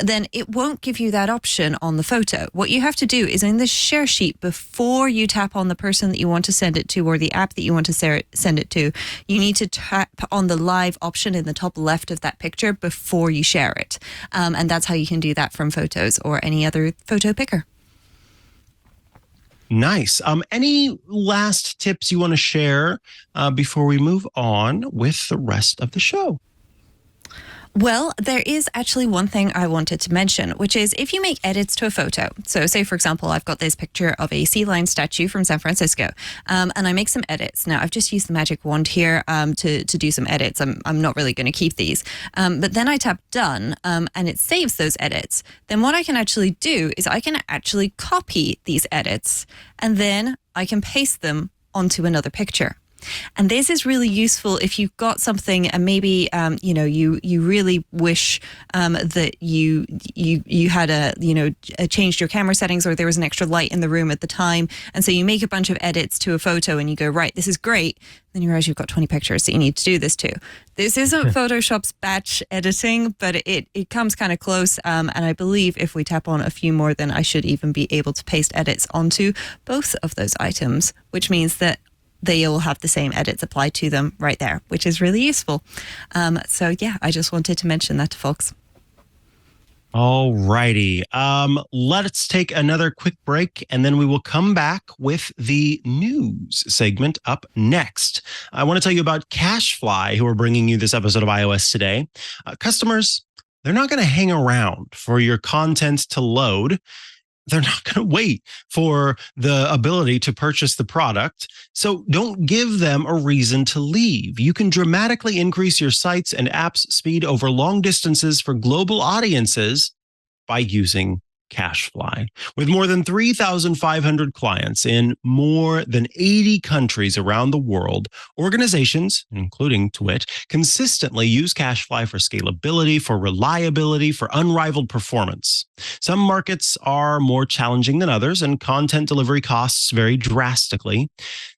then it won't give you that option on the photo. What you have to do is in the share sheet, before you tap on the person that you want to send it to or the app that you want to send it to, you need to tap on the live option in the top left of that picture before you share it. And that's how you can do that from Photos or any other photo picker. Nice. Any last tips you want to share before we move on with the rest of the show? Well, there is actually one thing I wanted to mention, which is if you make edits to a photo. So say, for example, I've got this picture of a sea lion statue from San Francisco, and I make some edits. Now, I've just used the magic wand here to do some edits. I'm not really going to keep these. But then I tap done, and it saves those edits. Then what I can actually do is I can actually copy these edits, and then I can paste them onto another picture. And this is really useful if you've got something and maybe you really wish that you had changed your camera settings, or there was an extra light in the room at the time, and so you make a bunch of edits to a photo and you go, right, this is great. Then you realize you've got 20 pictures that you need to do this to. This isn't Photoshop's batch editing, but it comes kind of close. And I believe if we tap on a few more, then I should even be able to paste edits onto both of those items, which means that they all have the same edits applied to them right there, which is really useful. So yeah, I just wanted to mention that to folks. All righty. Let's take another quick break, and then we will come back with the news segment up next. I want to tell you about CashFly, who are bringing you this episode of iOS Today. Customers, they're not going to hang around for your content to load. They're not going to wait for the ability to purchase the product. So don't give them a reason to leave. You can dramatically increase your site's and app's speed over long distances for global audiences by using CashFly. With more than 3,500 clients in more than 80 countries around the world, organizations, including Twit, consistently use CashFly for scalability, for reliability, for unrivaled performance. Some markets are more challenging than others, and content delivery costs vary drastically.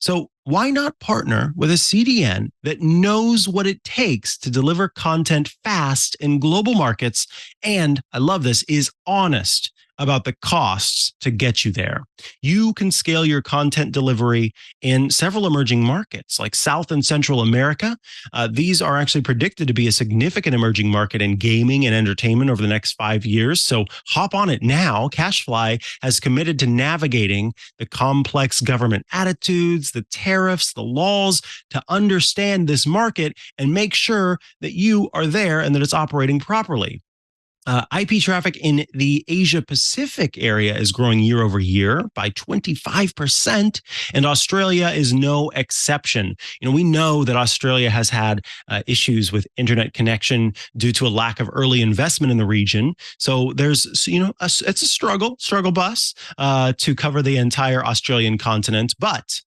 So why not partner with a CDN that knows what it takes to deliver content fast in global markets and, I love this, is honest about the costs to get you there? You can scale your content delivery in several emerging markets like South and Central America. These are actually predicted to be a significant emerging market in gaming and entertainment over the next 5 years. So hop on it now. CashFly has committed to navigating the complex government attitudes, the tariffs, the laws to understand this market and make sure that you are there and that it's operating properly. IP traffic in the Asia Pacific area is growing year over year by 25%, and Australia is no exception. We know that Australia has had issues with internet connection due to a lack of early investment in the region. So there's, it's a struggle bus to cover the entire Australian continent, but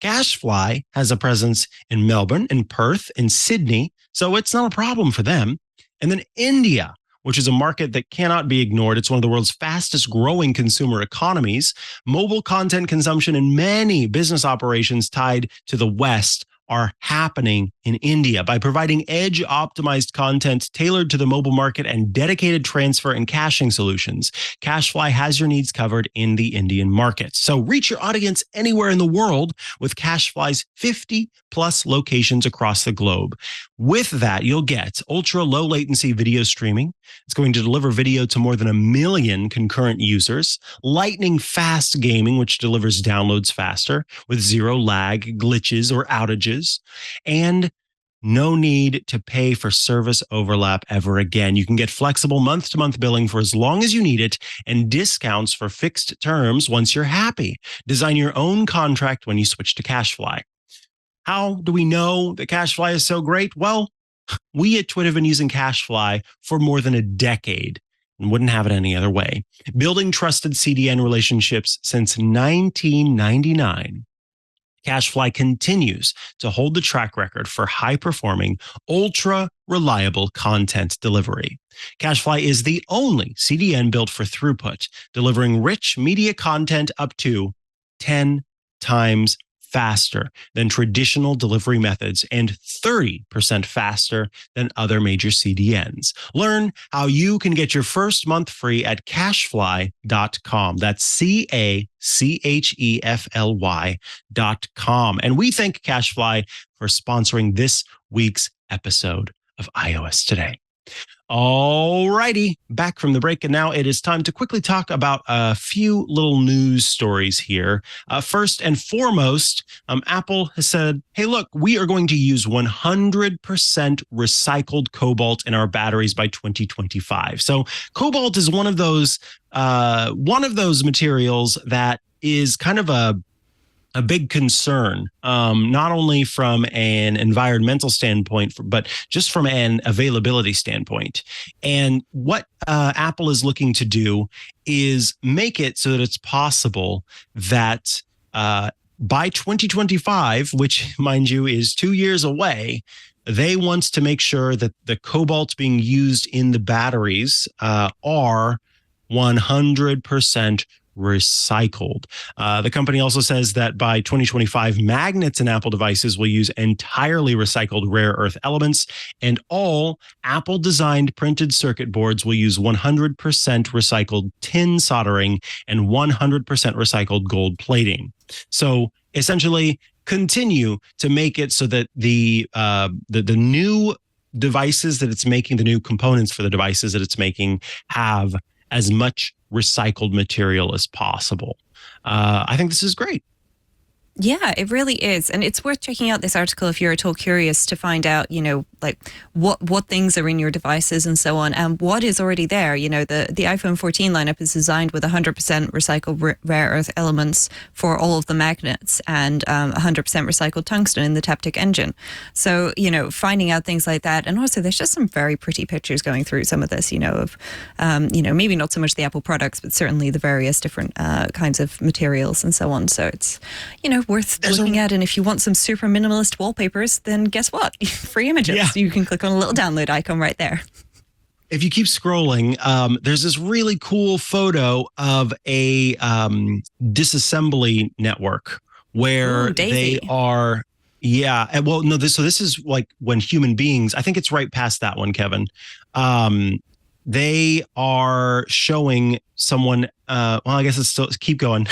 Cashfly has a presence in Melbourne, in Perth, in Sydney, so it's not a problem for them. And then India, which is a market that cannot be ignored. It's one of the world's fastest growing consumer economies. Mobile content consumption and many business operations tied to the West are happening in India by providing edge optimized content tailored to the mobile market and dedicated transfer and caching solutions. Cashfly has your needs covered in the Indian market. So reach your audience anywhere in the world with Cashfly's 50 plus locations across the globe. With that, you'll get ultra low latency video streaming. It's going to deliver video to more than 1 million concurrent users, lightning fast gaming, which delivers downloads faster with zero lag, glitches, or outages, and no need to pay for service overlap ever again. You can get flexible month-to-month billing for as long as you need it and discounts for fixed terms once you're happy. Design your own contract when you switch to Cashfly. How do we know that Cashfly is so great? Well, we at Twit have been using Cashfly for more than a decade and wouldn't have it any other way. Building trusted CDN relationships since 1999. Cashfly continues to hold the track record for high-performing, ultra-reliable content delivery. Cashfly is the only CDN built for throughput, delivering rich media content up to 10 times faster than traditional delivery methods and 30% faster than other major CDNs. Learn how you can get your first month free at cashfly.com. That's CACHEFLY.com. And we thank Cashfly for sponsoring this week's episode of iOS Today. All righty, back from the break, and now it is time to quickly talk about a few little news stories here. First and foremost, Apple has said, hey, look, we are going to use 100% recycled cobalt in our batteries by 2025. So cobalt is one of those materials that is kind of a big concern, not only from an environmental standpoint, but just from an availability standpoint. And what Apple is looking to do is make it so that it's possible that by 2025, which, mind you, is 2 years away, they want to make sure that the cobalt being used in the batteries are 100% recycled. The company also says that by 2025, magnets in Apple devices will use entirely recycled rare earth elements, and all Apple-designed printed circuit boards will use 100% recycled tin soldering and 100% recycled gold plating. So essentially, continue to make it so that the new devices that it's making, the new components for the devices that it's making, have as much recycled material as possible. I think this is great. Yeah, it really is. And it's worth checking out this article if you're at all curious to find out, like what things are in your devices and so on, and what is already there. The iPhone 14 lineup is designed with 100% recycled rare earth elements for all of the magnets and 100% recycled tungsten in the Taptic engine. So, finding out things like that. And also there's just some very pretty pictures going through some of this, of, maybe not so much the Apple products, but certainly the various different kinds of materials and so on. So it's, worth looking at. And if you want some super minimalist wallpapers, then guess what? Free images. Yeah. You can click on a little download icon right there. If you keep scrolling, there's this really cool photo of a disassembly network where they are. Yeah. Well, no, this is like when human beings, I think it's right past that one, Kevin. They are showing someone well, I guess it's still keep going.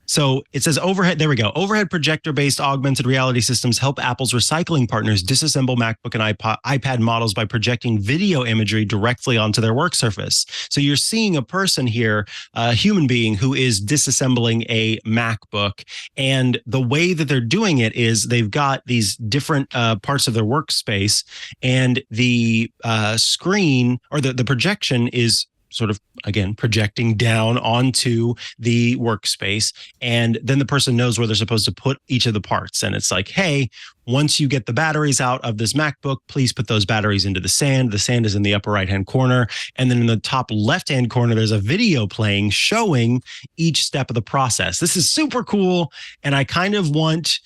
So it says overhead. There we go. Overhead projector-based augmented reality systems help Apple's recycling partners disassemble MacBook and iPad models by projecting video imagery directly onto their work surface. So you're seeing a person here, a human being who is disassembling a MacBook. And the way that they're doing it is they've got these different parts of their workspace, and the screen or the projection is sort of, again, projecting down onto the workspace. And then the person knows where they're supposed to put each of the parts. And it's like, hey, once you get the batteries out of this MacBook, please put those batteries into the sand. The sand is in the upper right-hand corner. And then in the top left-hand corner, there's a video playing showing each step of the process. This is super cool. And I kind of want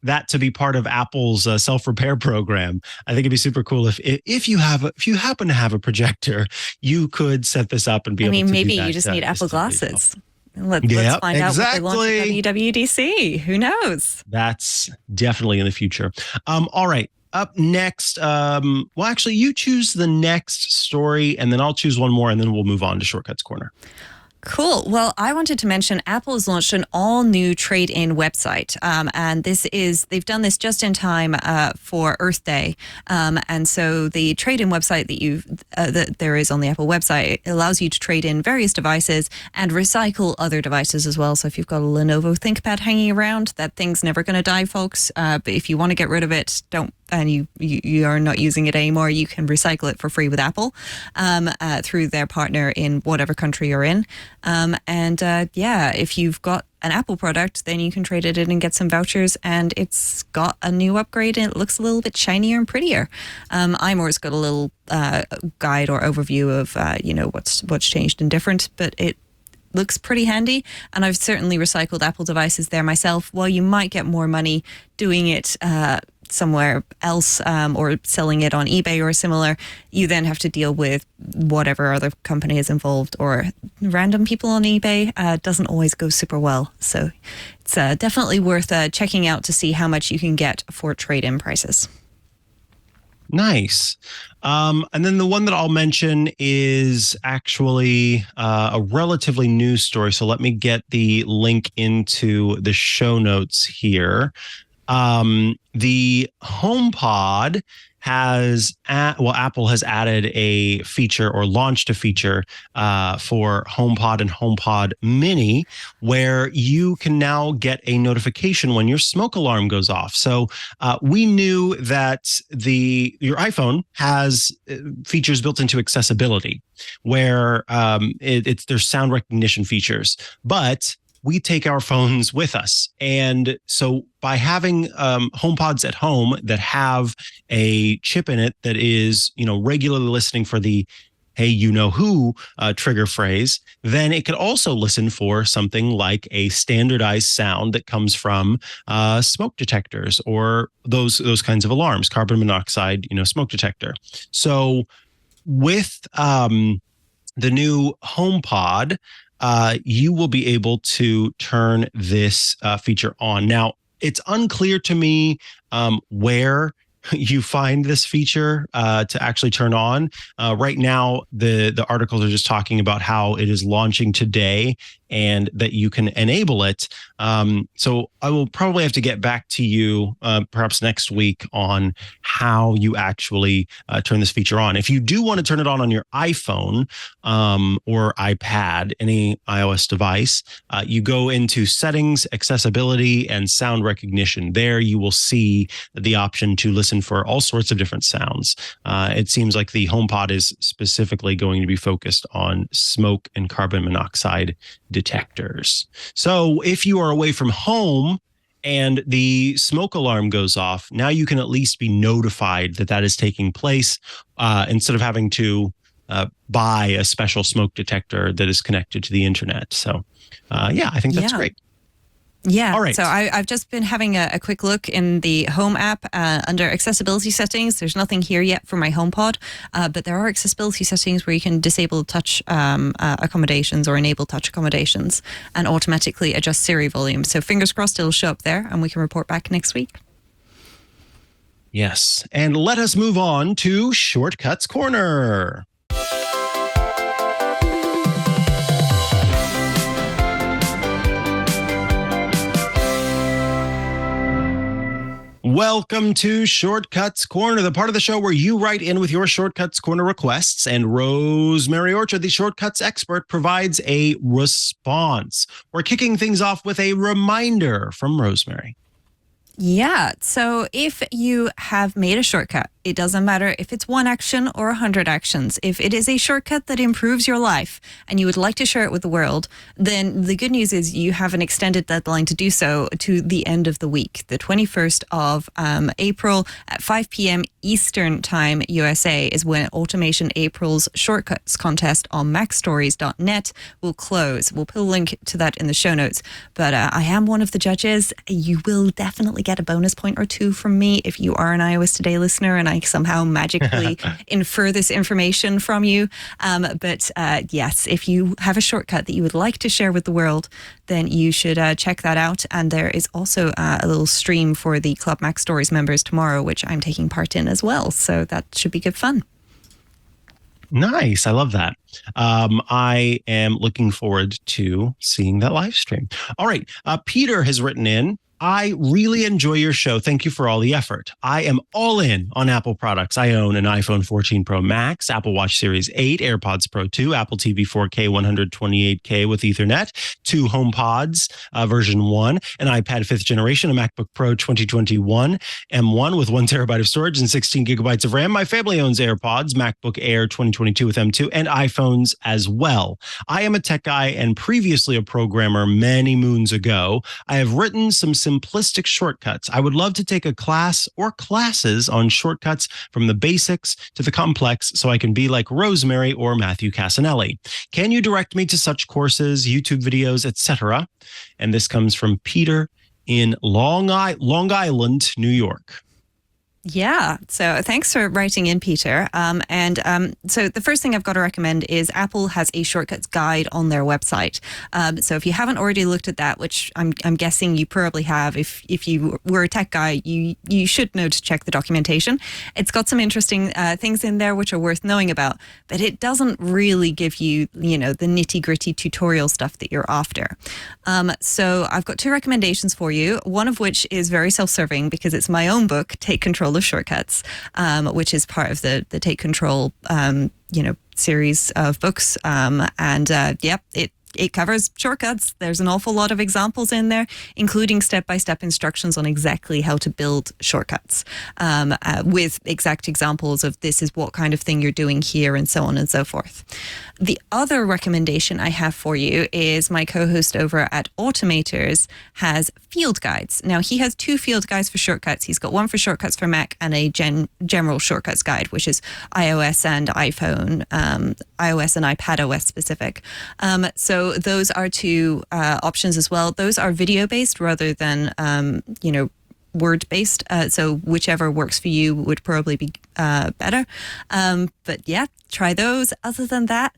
that to be part of Apple's self-repair program. I think it'd be super cool if you happen to have a projector, you could set this up and be able to do that. Maybe you just need Apple glasses. Let's find out what they launch at WWDC. Who knows? That's definitely in the future. All right. Up next, well, actually, you choose the next story, and then I'll choose one more, and then we'll move on to Shortcuts Corner. Cool. Well, I wanted to mention Apple has launched an all-new trade-in website, and they've done this just in time for Earth Day, and so the trade-in website that there is on the Apple website allows you to trade in various devices and recycle other devices as well. So if you've got a Lenovo ThinkPad hanging around, that thing's never going to die, folks. But if you want to get rid of it, and you are not using it anymore, you can recycle it for free with Apple through their partner in whatever country you're in. If you've got an Apple product, then you can trade it in and get some vouchers, and it's got a new upgrade and it looks a little bit shinier and prettier. iMore's got a little guide or overview of what's changed and different, but it looks pretty handy, and I've certainly recycled Apple devices there myself. While you might get more money doing it somewhere else or selling it on eBay or similar, you then have to deal with whatever other company is involved, or random people on eBay. Doesn't always go super well. So it's definitely worth checking out to see how much you can get for trade-in prices. Nice. And then the one that I'll mention is actually a relatively new story. So let me get the link into the show notes here. The HomePod Apple has added a feature, or launched a feature for HomePod and HomePod Mini, where you can now get a notification when your smoke alarm goes off. So we knew that your iPhone has features built into accessibility, where there's sound recognition features, but we take our phones with us. And so by having HomePods at home that have a chip in it that is, regularly listening for the hey, who trigger phrase, then it could also listen for something like a standardized sound that comes from smoke detectors or those kinds of alarms, carbon monoxide, smoke detector. So with the new HomePod, you will be able to turn this feature on. Now, it's unclear to me where you find this feature to actually turn on. Right now, the articles are just talking about how it is launching today and that you can enable it. So I will probably have to get back to you perhaps next week on how you actually turn this feature on. If you do want to turn it on your iPhone or iPad, any iOS device, you go into Settings, Accessibility, and Sound Recognition. There you will see the option to listen for all sorts of different sounds. It seems like the HomePod is specifically going to be focused on smoke and carbon monoxide detectors. So if you are away from home and the smoke alarm goes off, now you can at least be notified that is taking place instead of having to buy a special smoke detector that is connected to the internet. So I think that's great. Yeah. All right. So I've just been having a quick look in the Home app under accessibility settings. There's nothing here yet for my HomePod, but there are accessibility settings where you can disable touch accommodations or enable touch accommodations and automatically adjust Siri volume. So fingers crossed it'll show up there and we can report back next week. Yes. And let us move on to Shortcuts Corner. Welcome to Shortcuts Corner, the part of the show where you write in with your Shortcuts Corner requests, and Rosemary Orchard, the Shortcuts expert, provides a response. We're kicking things off with a reminder from Rosemary. Yeah. So if you have made a shortcut, it doesn't matter if it's one action or 100 actions. If it is a shortcut that improves your life and you would like to share it with the world, then the good news is you have an extended deadline to do so to the end of the week. The 21st of April at 5 p.m. Eastern Time, USA, is when Automation April's Shortcuts contest on MacStories.net will close. We'll put a link to that in the show notes. But I am one of the judges. You will definitely get a bonus point or two from me if you are an iOS Today listener and I somehow magically infer this information from you. But yes, if you have a shortcut that you would like to share with the world, then you should check that out. And there is also a little stream for the Club Mac Stories members tomorrow, which I'm taking part in as well. So that should be good fun. Nice. I love that. I am looking forward to seeing that live stream. All right. Peter has written in. I really enjoy your show. Thank you for all the effort. I am all in on Apple products. I own an iPhone 14 Pro Max, Apple Watch Series 8, AirPods Pro 2, Apple TV 4K 128K with Ethernet, 2 HomePods version 1, an iPad 5th generation, a MacBook Pro 2021 M1 with 1 terabyte of storage and 16 gigabytes of RAM. My family owns AirPods, MacBook Air 2022 with M2, and iPhones as well. I am a tech guy and previously a programmer many moons ago. I have written some simplistic shortcuts. I would love to take a class or classes on shortcuts from the basics to the complex so I can be like Rosemary or Matthew Casanelli. Can you direct me to such courses, YouTube videos, etc.? And this comes from Peter in Long Island, New York. Yeah. So thanks for writing in, Peter. So the first thing I've got to recommend is Apple has a shortcuts guide on their website. So if you haven't already looked at that, which I'm guessing you probably have, if you were a tech guy, you should know to check the documentation. It's got some interesting things in there which are worth knowing about, but it doesn't really give you, the nitty gritty tutorial stuff that you're after. So I've got 2 recommendations for you. One of which is very self-serving because it's my own book, Take Control of Shortcuts, which is part of the Take Control, series of books. It covers shortcuts. There's an awful lot of examples in there, including step-by-step instructions on exactly how to build shortcuts, with exact examples of this is what kind of thing you're doing here and so on and so forth. The other recommendation I have for you is my co-host over at Automators has field guides. Now, he has 2 field guides for shortcuts. He's got one for shortcuts for Mac and a general shortcuts guide, which is iOS and iPhone, iOS and iPadOS specific. So those are 2 options as well. Those are video-based rather than, word-based. So whichever works for you would probably be better. But yeah, try those. Other than that,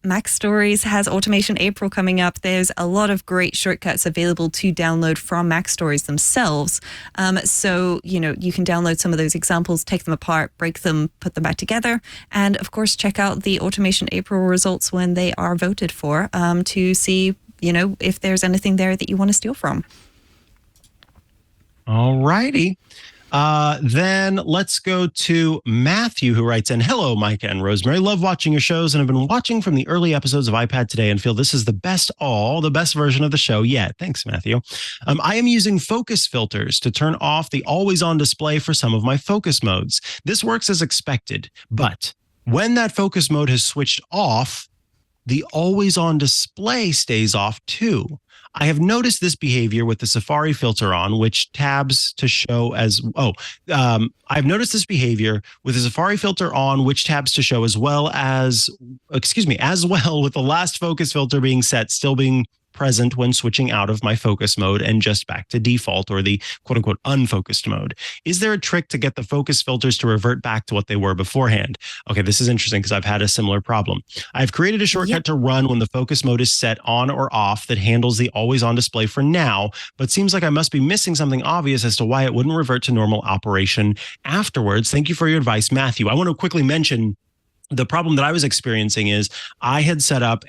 Mac Stories has Automation April coming up. There's a lot of great shortcuts available to download from Mac Stories themselves. So, you can download some of those examples, take them apart, break them, put them back together. And of course, check out the Automation April results when they are voted for to see, if there's anything there that you want to steal from. All righty. Then let's go to Matthew, who writes in, hello, Micah and Rosemary. Love watching your shows and have been watching from the early episodes of iPad Today and feel this is the best version of the show yet. Thanks, Matthew. I am using focus filters to turn off the always on display for some of my focus modes. This works as expected, but when that focus mode has switched off, the always on display stays off too. I have noticed this behavior with the Safari filter on, which tabs to show as, I've noticed this behavior with the Safari filter on, which tabs to show as well with the last focus filter being set, still being present when switching out of my focus mode and just back to default or the quote unquote unfocused mode. Is there a trick to get the focus filters to revert back to what they were beforehand? Okay, this is interesting because I've had a similar problem. I've created a shortcut to run when the focus mode is set on or off that handles the always on display for now, but seems like I must be missing something obvious as to why it wouldn't revert to normal operation afterwards. Thank you for your advice, Matthew. I want to quickly mention the problem that I was experiencing is I had set up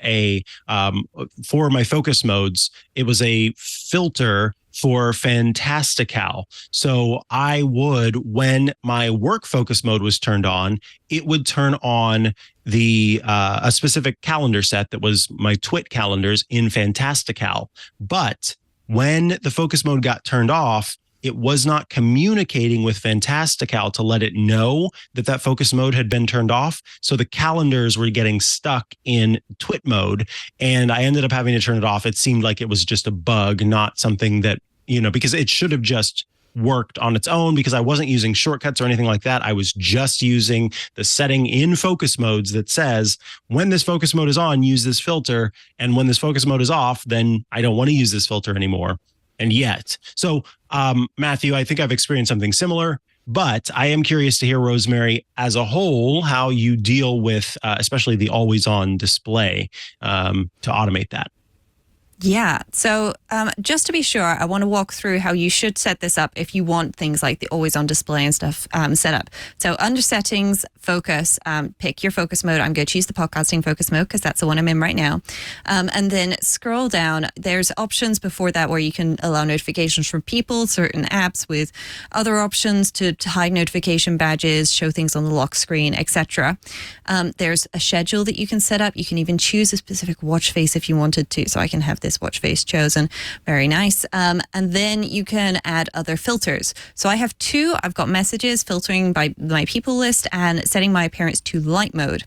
for my focus modes, it was a filter for Fantastical. So I would, when my work focus mode was turned on, it would turn on the a specific calendar set that was my Twit calendars in Fantastical. But when the focus mode got turned off, it was not communicating with Fantastical to let it know that that focus mode had been turned off. So the calendars were getting stuck in Twit mode, and I ended up having to turn it off. It seemed like it was just a bug, not something that, because it should have just worked on its own, because I wasn't using shortcuts or anything like that. I was just using the setting in focus modes that says, when this focus mode is on, use this filter. And when this focus mode is off, then I don't want to use this filter anymore. And yet. So, Matthew, I think I've experienced something similar, but I am curious to hear, Rosemary, as a whole, how you deal with, especially the always on display, to automate that. Yeah. So just to be sure, I want to walk through how you should set this up if you want things like the always on display and stuff set up. So under settings, focus, pick your focus mode. I'm going to choose the podcasting focus mode because that's the one I'm in right now. And then scroll down. There's options before that where you can allow notifications from people, certain apps, with other options to hide notification badges, show things on the lock screen, etc. There's a schedule that you can set up. You can even choose a specific watch face if you wanted to. So I can have this watch face chosen. Very nice. And then you can add other filters. So I have two. I've got messages, filtering by my people list, and setting my appearance to light mode.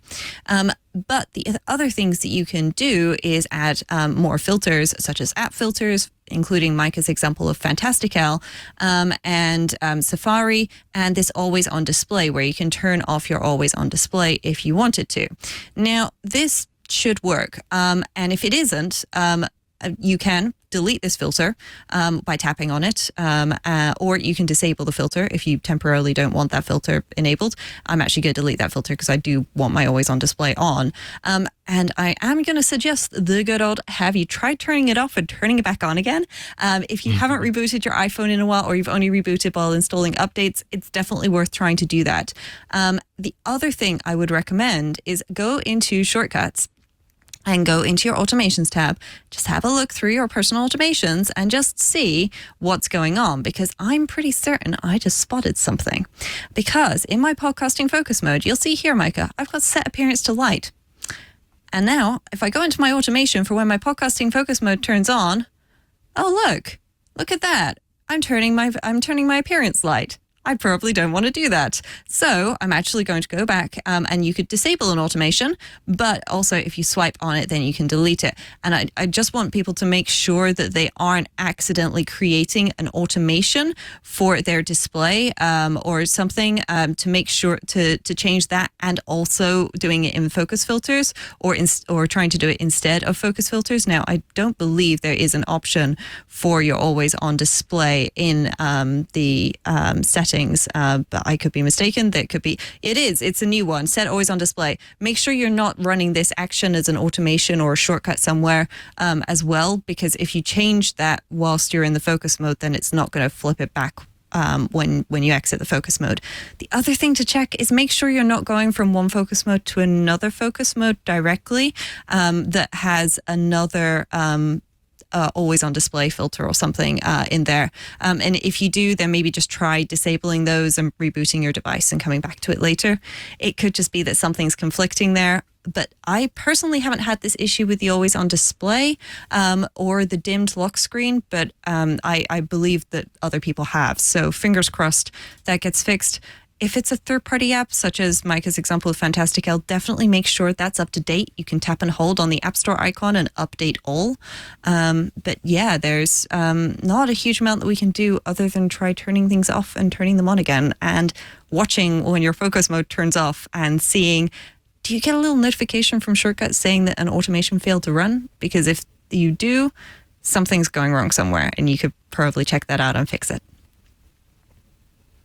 But the other things that you can do is add more filters, such as app filters, including Mikah's example of Fantastical, and Safari, and this always on display, where you can turn off your always on display if you wanted to. Now, this should work. And if it isn't, you can delete this filter by tapping on it, or you can disable the filter if you temporarily don't want that filter enabled. I'm actually going to delete that filter because I do want my always on display on. And I am going to suggest the good old, have you tried turning it off and turning it back on again? If you haven't rebooted your iPhone in a while, or you've only rebooted while installing updates, it's definitely worth trying to do that. The other thing I would recommend is go into shortcuts and go into your automations tab. Just have a look through your personal automations and just see what's going on, because I'm pretty certain I just spotted something. Because in my podcasting focus mode, you'll see here, Mikah, I've got set appearance to light. And now if I go into my automation for when my podcasting focus mode turns on, oh, look at that. I'm turning my appearance light. I probably don't want to do that. So I'm actually going to go back and you could disable an automation, but also if you swipe on it, then you can delete it. And I just want people to make sure that they aren't accidentally creating an automation for their display or something, to make sure to change that, and also doing it in focus filters or trying to do it instead of focus filters. Now, I don't believe there is an option for your always on display in the settings. But I could be mistaken. It's a new one. Set always on display. Make sure you're not running this action as an automation or a shortcut somewhere as well, because if you change that whilst you're in the focus mode, then it's not going to flip it back when you exit the focus mode. The other thing to check is make sure you're not going from one focus mode to another focus mode directly that has another always on display filter or something in there. And if you do, then maybe just try disabling those and rebooting your device and coming back to it later. It could just be that something's conflicting there. But I personally haven't had this issue with the always on display or the dimmed lock screen, but I believe that other people have. So fingers crossed that gets fixed. If it's a third-party app, such as Mikah's example of Fantastical, definitely make sure that's up to date. You can tap and hold on the App Store icon and update all. But yeah, there's not a huge amount that we can do other than try turning things off and turning them on again, and watching when your focus mode turns off and seeing, do you get a little notification from Shortcut saying that an automation failed to run? Because if you do, something's going wrong somewhere, and you could probably check that out and fix it.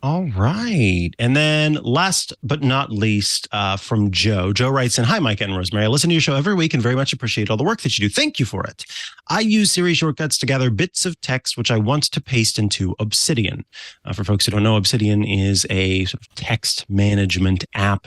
All right. And then last but not least, from Joe. Joe writes in, "Hi, Micah and Rosemary. I listen to your show every week and very much appreciate all the work that you do. Thank you for it. I use Siri shortcuts to gather bits of text which I want to paste into Obsidian. For folks who don't know, Obsidian is a sort of text management app.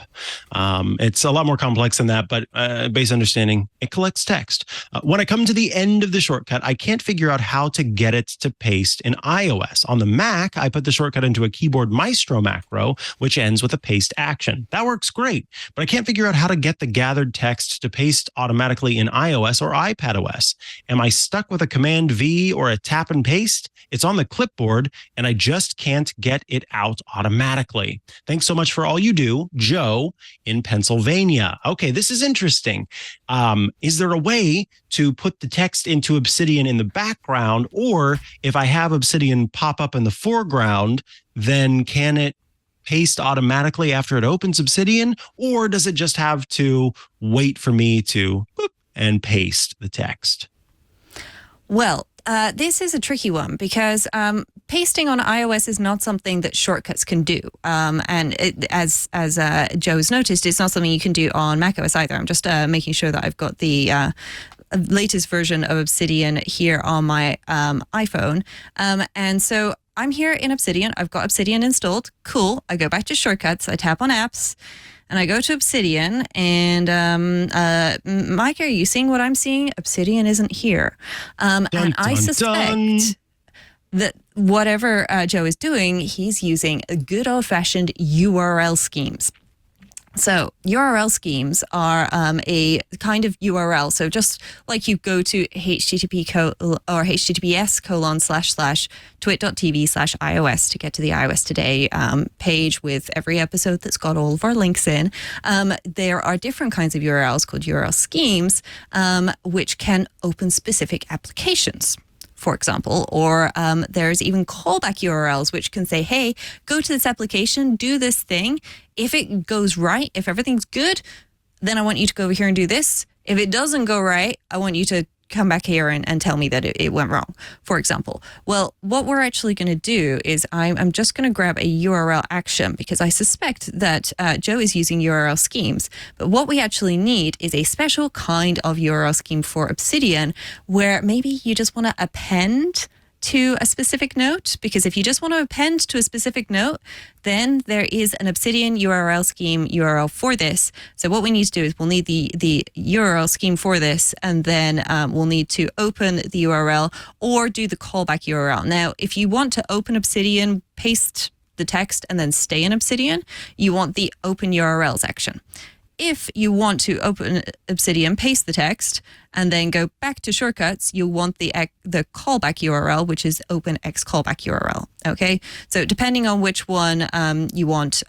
It's a lot more complex than that, but base understanding, it collects text. When I come to the end of the shortcut, I can't figure out how to get it to paste in iOS. On the Mac, I put the shortcut into a keyboard Maestro macro, which ends with a paste action. That works great, but I can't figure out how to get the gathered text to paste automatically in iOS or iPadOS. Am I stuck with a Command V or a tap and paste? It's on the clipboard and I just can't get it out automatically. Thanks so much for all you do, Joe in Pennsylvania." Okay, this is interesting. Is there a way to put the text into Obsidian in the background, or if I have Obsidian pop up in the foreground, then can it paste automatically after it opens Obsidian, or does it just have to wait for me to boop and paste the text? Well, this is a tricky one because pasting on iOS is not something that shortcuts can do. And as Joe's noticed, it's not something you can do on macOS either. I'm just making sure that I've got the latest version of Obsidian here on my iPhone. And so I'm here in Obsidian. I've got Obsidian installed. Cool. I go back to shortcuts. I tap on apps. And I go to Obsidian, and Micah, are you seeing what I'm seeing? Obsidian isn't here. And I suspect that whatever Joe is doing, he's using good old-fashioned URL schemes. So URL schemes are a kind of URL. So just like you go to https://twit.tv/iOS to get to the iOS Today page with every episode that's got all of our links in. There are different kinds of URLs called URL schemes, which can open specific applications, for example, or there's even callback URLs, which can say, hey, go to this application, do this thing. If it goes right, if everything's good, then I want you to go over here and do this. If it doesn't go right, I want you to come back here and tell me that it went wrong, for example. Well, what we're actually going to do is I'm just going to grab a URL action because I suspect that Joe is using URL schemes. But what we actually need is a special kind of URL scheme for Obsidian where maybe you just want to append to a specific note, because if you just want to append to a specific note, then there is an Obsidian URL scheme URL for this. So what we need to do is we'll need the URL scheme for this, and then we'll need to open the URL or do the callback URL. Now, if you want to open Obsidian, paste the text, and then stay in Obsidian, you want the open URLs action. If you want to open Obsidian, paste the text, and then go back to shortcuts, you'll want the callback URL, which is open X callback URL. Okay, so depending on which one you want,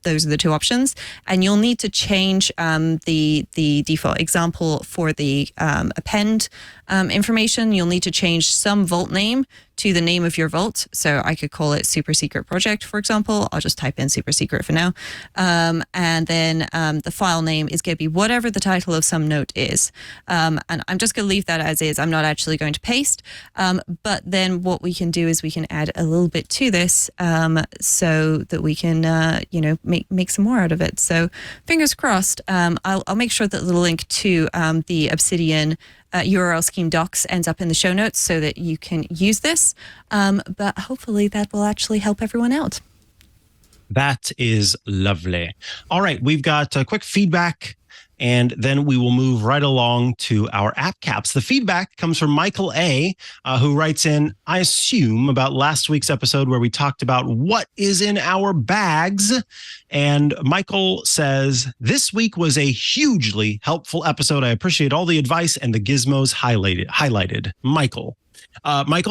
those are the two options, and you'll need to change the default example for the append information. You'll need to change some vault name to the name of your vault. So I could call it Super Secret Project, for example. I'll just type in Super Secret for now. And then the file name is going to be whatever the title of some note is. And I'm just going to leave that as is. I'm not actually going to paste. But then what we can do is we can add a little bit to this so that we can, make some more out of it. So fingers crossed. I'll make sure that the link to the Obsidian URL scheme docs ends up in the show notes so that you can use this. But hopefully that will actually help everyone out. That is lovely. All right, we've got a quick feedback, and then we will move right along to our app caps. The feedback comes from Michael A., who writes in, I assume, about last week's episode where we talked about what is in our bags. And Michael says, this week was a hugely helpful episode. I appreciate all the advice and the gizmos highlighted. Michael,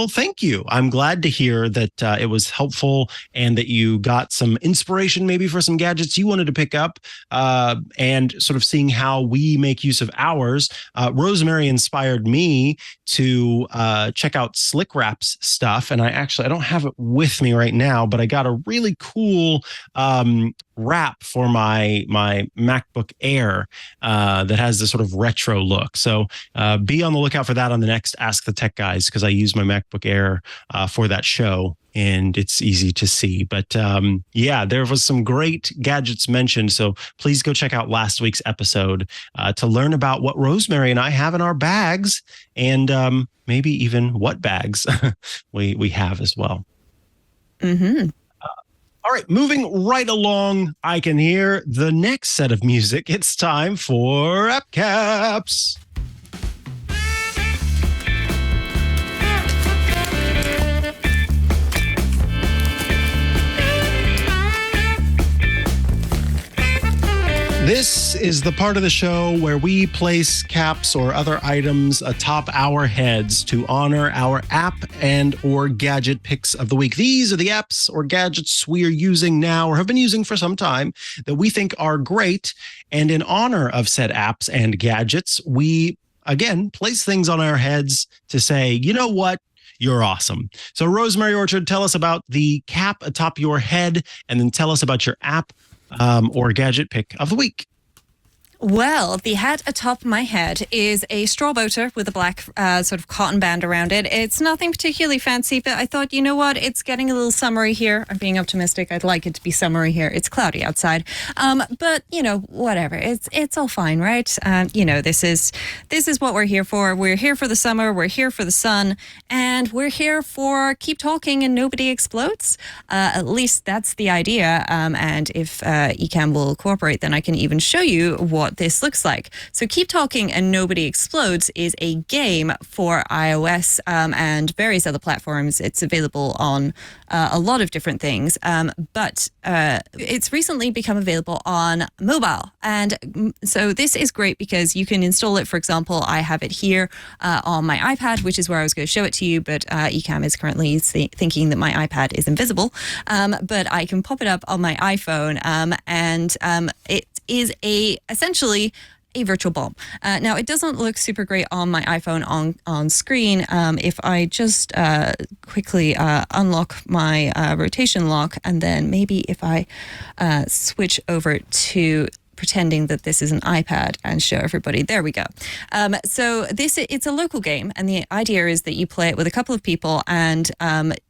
thank you. I'm glad to hear that it was helpful and that you got some inspiration maybe for some gadgets you wanted to pick up, and sort of seeing how we make use of ours. Rosemary inspired me to check out Slick Wrap's stuff. And I don't have it with me right now, but I got a really cool wrap for my MacBook Air that has this sort of retro look. So be on the lookout for that on the next Ask the Tech Guys, because I use my MacBook Air for that show and it's easy to see. But yeah, there was some great gadgets mentioned. So please go check out last week's episode to learn about what Rosemary and I have in our bags, and maybe even what bags we have as well. Mm-hmm. All right, moving right along, I can hear the next set of music. It's time for App Caps. This is the part of the show where we place caps or other items atop our heads to honor our app and or gadget picks of the week. These are the apps or gadgets we are using now or have been using for some time that we think are great. And in honor of said apps and gadgets, we, again, place things on our heads to say, you know what? You're awesome. So Rosemary Orchard, tell us about the cap atop your head, and then tell us about your app or gadget pick of the week. Well, the hat atop my head is a straw boater with a black sort of cotton band around it. It's nothing particularly fancy, but I thought, you know what? It's getting a little summery here. I'm being optimistic. I'd like it to be summery here. It's cloudy outside. But, you know, whatever. It's all fine, right? You know, this is what we're here for. We're here for the summer. We're here for the sun. And we're here for keep talking and nobody explodes. At least that's the idea. And if Ecamm will cooperate, then I can even show you what this looks like. So Keep Talking and Nobody Explodes is a game for iOS and various other platforms. It's available on a lot of different things, but it's recently become available on mobile. And so this is great because you can install it. For example, I have it here on my iPad, which is where I was going to show it to you, but Ecamm is currently thinking that my iPad is invisible. But I can pop it up on my iPhone, and it is essentially a virtual bomb. Now, it doesn't look super great on my iPhone on screen. If I just quickly unlock my rotation lock, and then maybe if I switch over to pretending that this is an iPad and show everybody. There we go. So it's a local game, and the idea is that you play it with a couple of people, and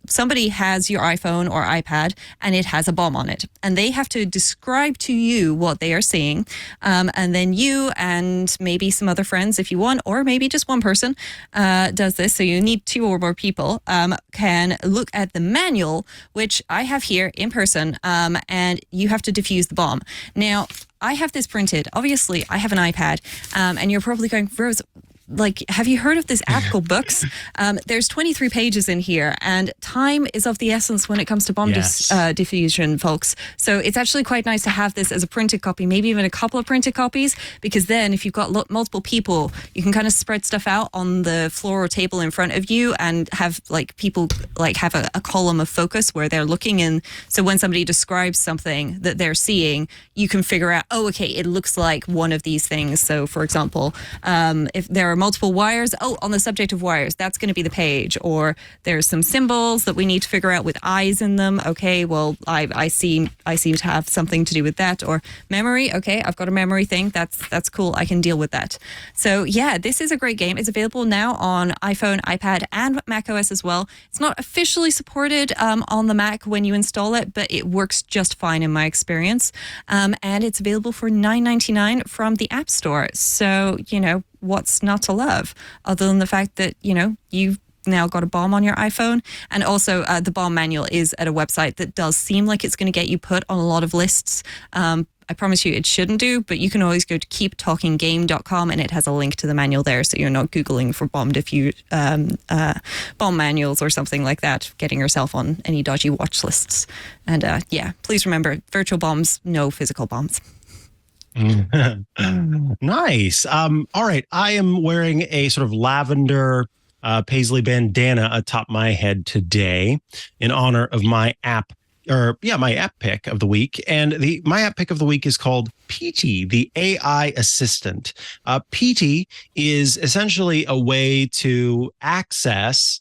somebody has your iPhone or iPad, and it has a bomb on it, and they have to describe to you what they are seeing, and then you and maybe some other friends, if you want, or maybe just one person does this. So you need 2 or more people can look at the manual, which I have here in person, and you have to defuse the bomb. Now, I have this printed. Obviously, I have an iPad, and you're probably going, Rose, like, have you heard of this app called Books? There's 23 pages in here, and time is of the essence when it comes to bomb diffusion, folks. So it's actually quite nice to have this as a printed copy, maybe even a couple of printed copies, because then if you've got multiple people, you can kind of spread stuff out on the floor or table in front of you and have like people like have a column of focus where they're looking in. So when somebody describes something that they're seeing, you can figure out, oh, okay, it looks like one of these things. So for example, if there are multiple wires, on the subject of wires, that's going to be the page. Or there's some symbols that we need to figure out with eyes in them. Okay, well, I seem to have something to do with that. Or memory. Okay, I've got a memory thing. That's cool. I can deal with that. So yeah, this is a great game. It's available now on iPhone, iPad, and macOS as well. It's not officially supported on the Mac when you install it, but it works just fine in my experience. And it's available for $9.99 from the App Store. So, you know, what's not to love other than the fact that, you know, you've now got a bomb on your iPhone. And also the bomb manual is at a website that does seem like it's going to get you put on a lot of lists. I promise you it shouldn't do, but you can always go to keeptalkinggame.com, and it has a link to the manual there, so you're not Googling for bomb manuals or something like that, getting yourself on any dodgy watch lists. And yeah, please remember, virtual bombs, no physical bombs. Nice. All right. I am wearing a sort of lavender paisley bandana atop my head today in honor of my app pick of the week. And my app pick of the week is called PT, the AI assistant. PT is essentially a way to access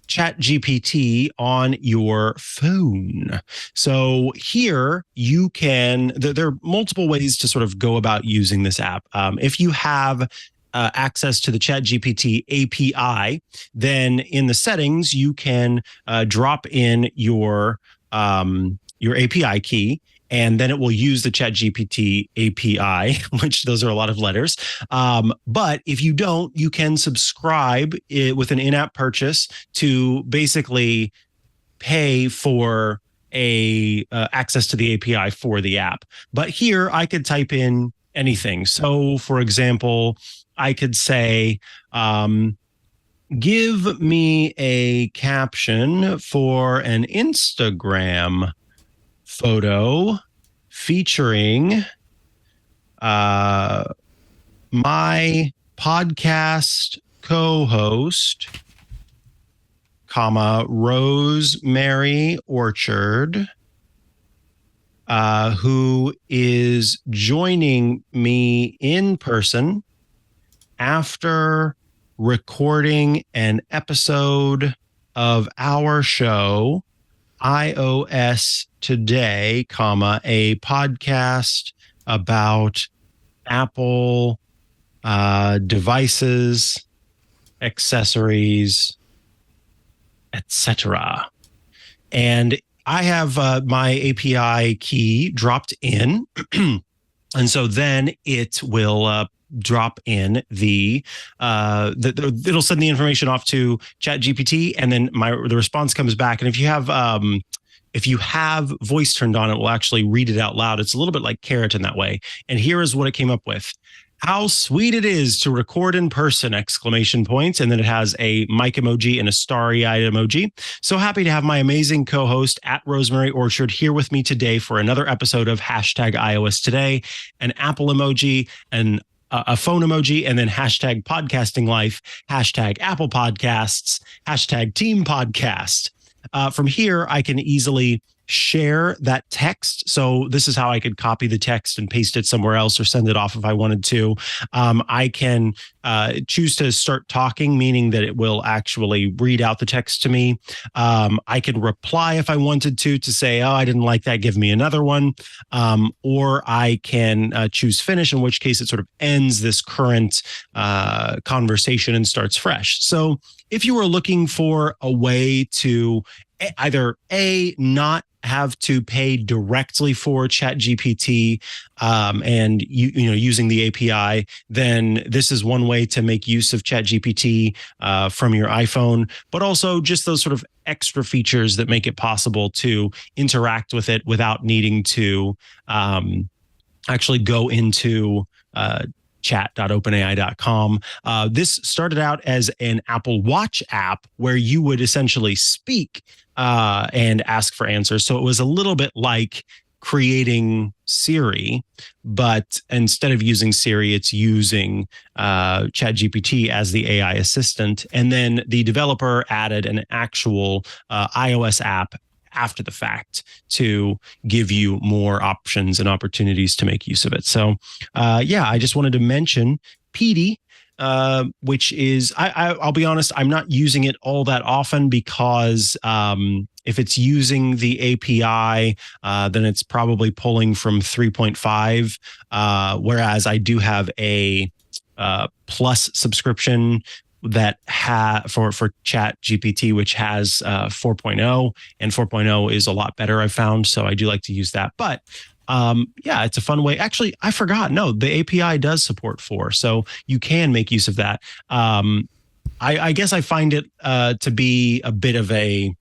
ChatGPT on your phone. So here you can, there are multiple ways to sort of go about using this app. If you have access to the ChatGPT API, then in the settings, you can drop in your API key, and then it will use the ChatGPT API, which those are a lot of letters. But if you don't, you can subscribe with an in-app purchase to basically pay for access to the API for the app. But here I could type in anything. So, for example, I could say, give me a caption for an Instagram photo featuring my podcast co-host, Rosemary Orchard, who is joining me in person after recording an episode of our show, iOS Today, a podcast about Apple devices, accessories, etc. And I have my API key dropped in, and so then it will drop in it'll send the information off to ChatGPT, and then the response comes back. And if you have voice turned on, it will actually read it out loud. It's a little bit like Carrot in that way. And here is what it came up with. How sweet it is to record in person, ! And then it has a mic emoji and a starry-eyed emoji. So happy to have my amazing co-host at Rosemary Orchard here with me today for another episode of #iOS Today, an Apple emoji, and a phone emoji, and then #podcasting life, #Apple Podcasts, #team podcast. From here, I can easily share that text. So this is how I could copy the text and paste it somewhere else or send it off if I wanted to. I can choose to start talking, meaning that it will actually read out the text to me. I could reply if I wanted to say, oh, I didn't like that, give me another one. Or I can choose finish, in which case it sort of ends this current conversation and starts fresh. So if you were looking for a way to either not have to pay directly for ChatGPT and using the API, then this is one way to make use of ChatGPT from your iPhone, but also just those sort of extra features that make it possible to interact with it without needing to actually go into chat.openai.com. This started out as an Apple Watch app where you would essentially speak and ask for answers. So it was a little bit like creating Siri, but instead of using Siri, it's using ChatGPT as the AI assistant. And then the developer added an actual iOS app after the fact to give you more options and opportunities to make use of it. So I just wanted to mention PD, which is, I'll be honest, I'm not using it all that often because if it's using the API, then it's probably pulling from 3.5, whereas I do have a plus subscription that for ChatGPT, which has 4.0, and 4.0 is a lot better, I've found. So I do like to use that. But it's a fun way. Actually, I forgot. No, the API does support 4, so you can make use of that. I guess I find it to be a bit of a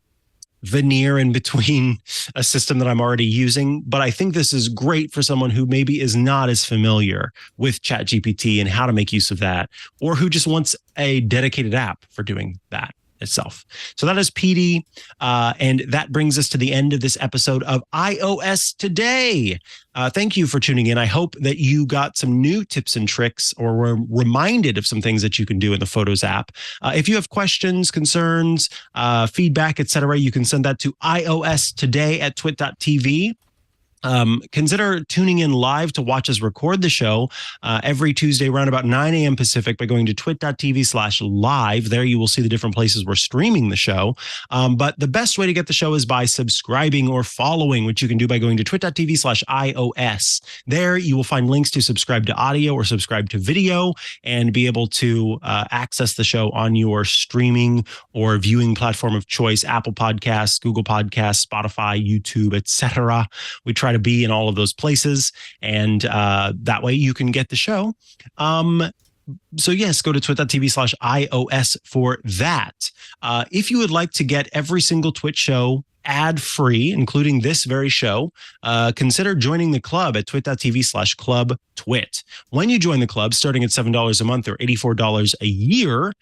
veneer in between a system that I'm already using, but I think this is great for someone who maybe is not as familiar with ChatGPT and how to make use of that, or who just wants a dedicated app for doing that itself. So that is PD, and that brings us to the end of this episode of iOS Today. Thank you for tuning in. I hope that you got some new tips and tricks or were reminded of some things that you can do in the Photos app. If you have questions, concerns, feedback, etc., you can send that to iostoday@twit.tv. Consider tuning in live to watch us record the show every Tuesday around about 9 a.m. Pacific by going to twit.tv/live. There you will see the different places we're streaming the show. But the best way to get the show is by subscribing or following, which you can do by going to twit.tv/iOS. There you will find links to subscribe to audio or subscribe to video and be able to access the show on your streaming or viewing platform of choice, Apple Podcasts, Google Podcasts, Spotify, YouTube, etc. We try to be in all of those places, and that way you can get the show. So yes, go to twit.tv/iOS for that. If you would like to get every single Twitch show ad-free, including this very show, consider joining the club at twit.tv/clubtwit. When you join the club, starting at $7 a month or $84 a year,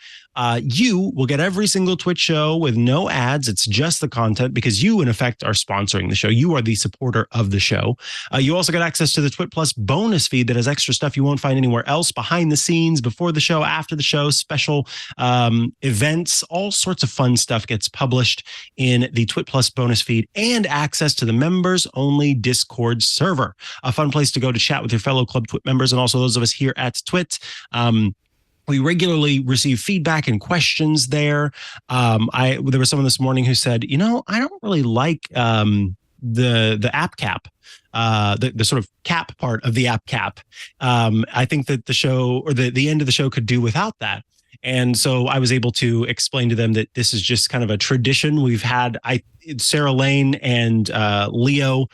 you will get every single Twitch show with no ads. It's just the content because you, in effect, are sponsoring the show. You are the supporter of the show. You also get access to the Twit Plus bonus feed that has extra stuff you won't find anywhere else, behind the scenes, before the show, after the show, special events, all sorts of fun stuff gets published in the Twit Plus bonus feed, and access to the members-only Discord server. A fun place to go to chat with your fellow Club Twit members and also those of us here at Twit. We regularly receive feedback and questions there. There was someone this morning who said, I don't really like the app cap, the sort of cap part of the app cap. I think that the show or the end of the show could do without that. And so I was able to explain to them that this is just kind of a tradition we've had. Sarah Lane and Leo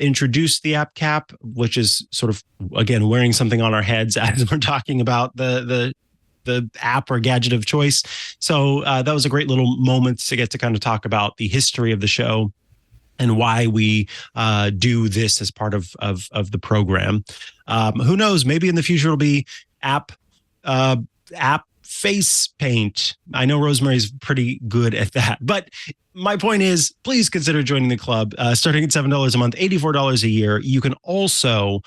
introduced the app cap, which is sort of, again, wearing something on our heads as we're talking about the app or gadget of choice. So that was a great little moment to get to kind of talk about the history of the show and why we do this as part of the program. Who knows? Maybe in the future it'll be app face paint. I know Rosemary's pretty good at that, but my point is, please consider joining the club. Starting at $7 a month, $84 a year. You can also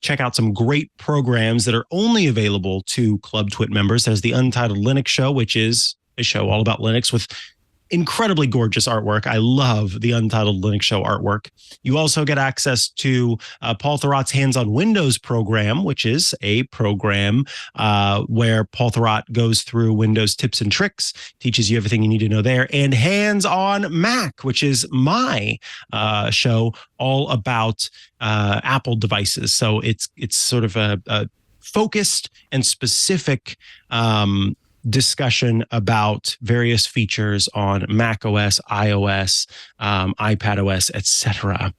check out some great programs that are only available to Club Twit members. There's the Untitled Linux Show, which is a show all about Linux with incredibly gorgeous artwork. I love the Untitled Linux Show artwork. You also get access to Paul Thurrott's Hands-on Windows program, which is a program where Paul Thurrott goes through Windows tips and tricks, teaches you everything you need to know there, and Hands-on Mac, which is my show all about Apple devices. So it's sort of a focused and specific discussion about various features on Mac OS, iOS, iPad OS, etc.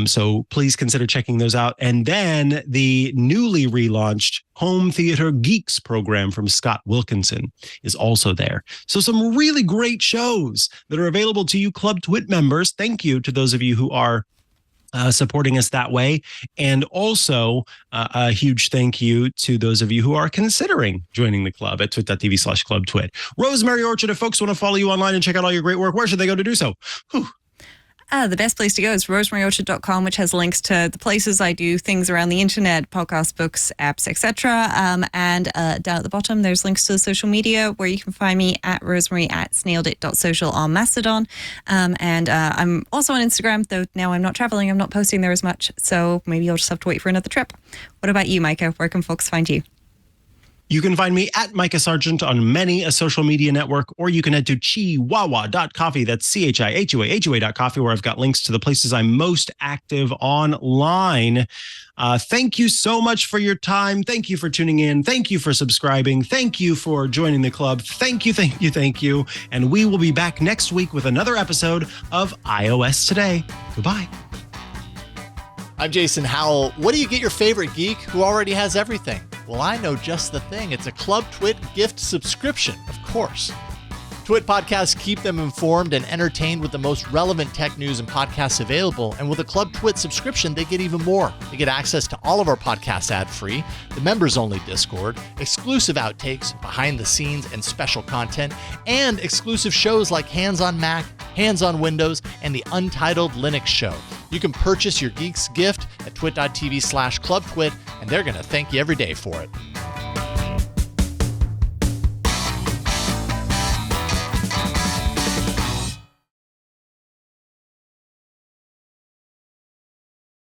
So please consider checking those out. And then the newly relaunched Home Theater Geeks program from Scott Wilkinson is also there. So some really great shows that are available to you Club Twit members. Thank you to those of you who are supporting us that way. And also a huge thank you to those of you who are considering joining the club at twit.tv/clubtwit. Rosemary Orchard, if folks want to follow you online and check out all your great work, where should they go to do so? Whew. The best place to go is rosemaryorchard.com, which has links to the places I do things around the internet, podcasts, books, apps, etc. And down at the bottom, there's links to the social media where you can find me at rosemary@snailedit.social on Mastodon. And I'm also on Instagram, though now I'm not traveling. I'm not posting there as much. So maybe you'll just have to wait for another trip. What about you, Mikah? Where can folks find you? You can find me at Mikah Sargent on many a social media network, or you can head to chihuahua.coffee. That's CHIHUA.coffee, where I've got links to the places I'm most active online. Thank you so much for your time. Thank you for tuning in. Thank you for subscribing. Thank you for joining the club. Thank you, thank you, thank you. And we will be back next week with another episode of iOS Today. Goodbye. I'm Jason Howell. What do you get your favorite geek who already has everything? Well, I know just the thing. It's a Club Twit gift subscription, of course. Twit podcasts keep them informed and entertained with the most relevant tech news and podcasts available. And with a Club Twit subscription, they get even more. They get access to all of our podcasts ad-free, the members-only Discord, exclusive outtakes, behind the scenes, and special content, and exclusive shows like Hands-on Mac, Hands-on Windows, and the Untitled Linux Show. You can purchase your geek's gift at twit.tv/clubtwit, and they're going to thank you every day for it.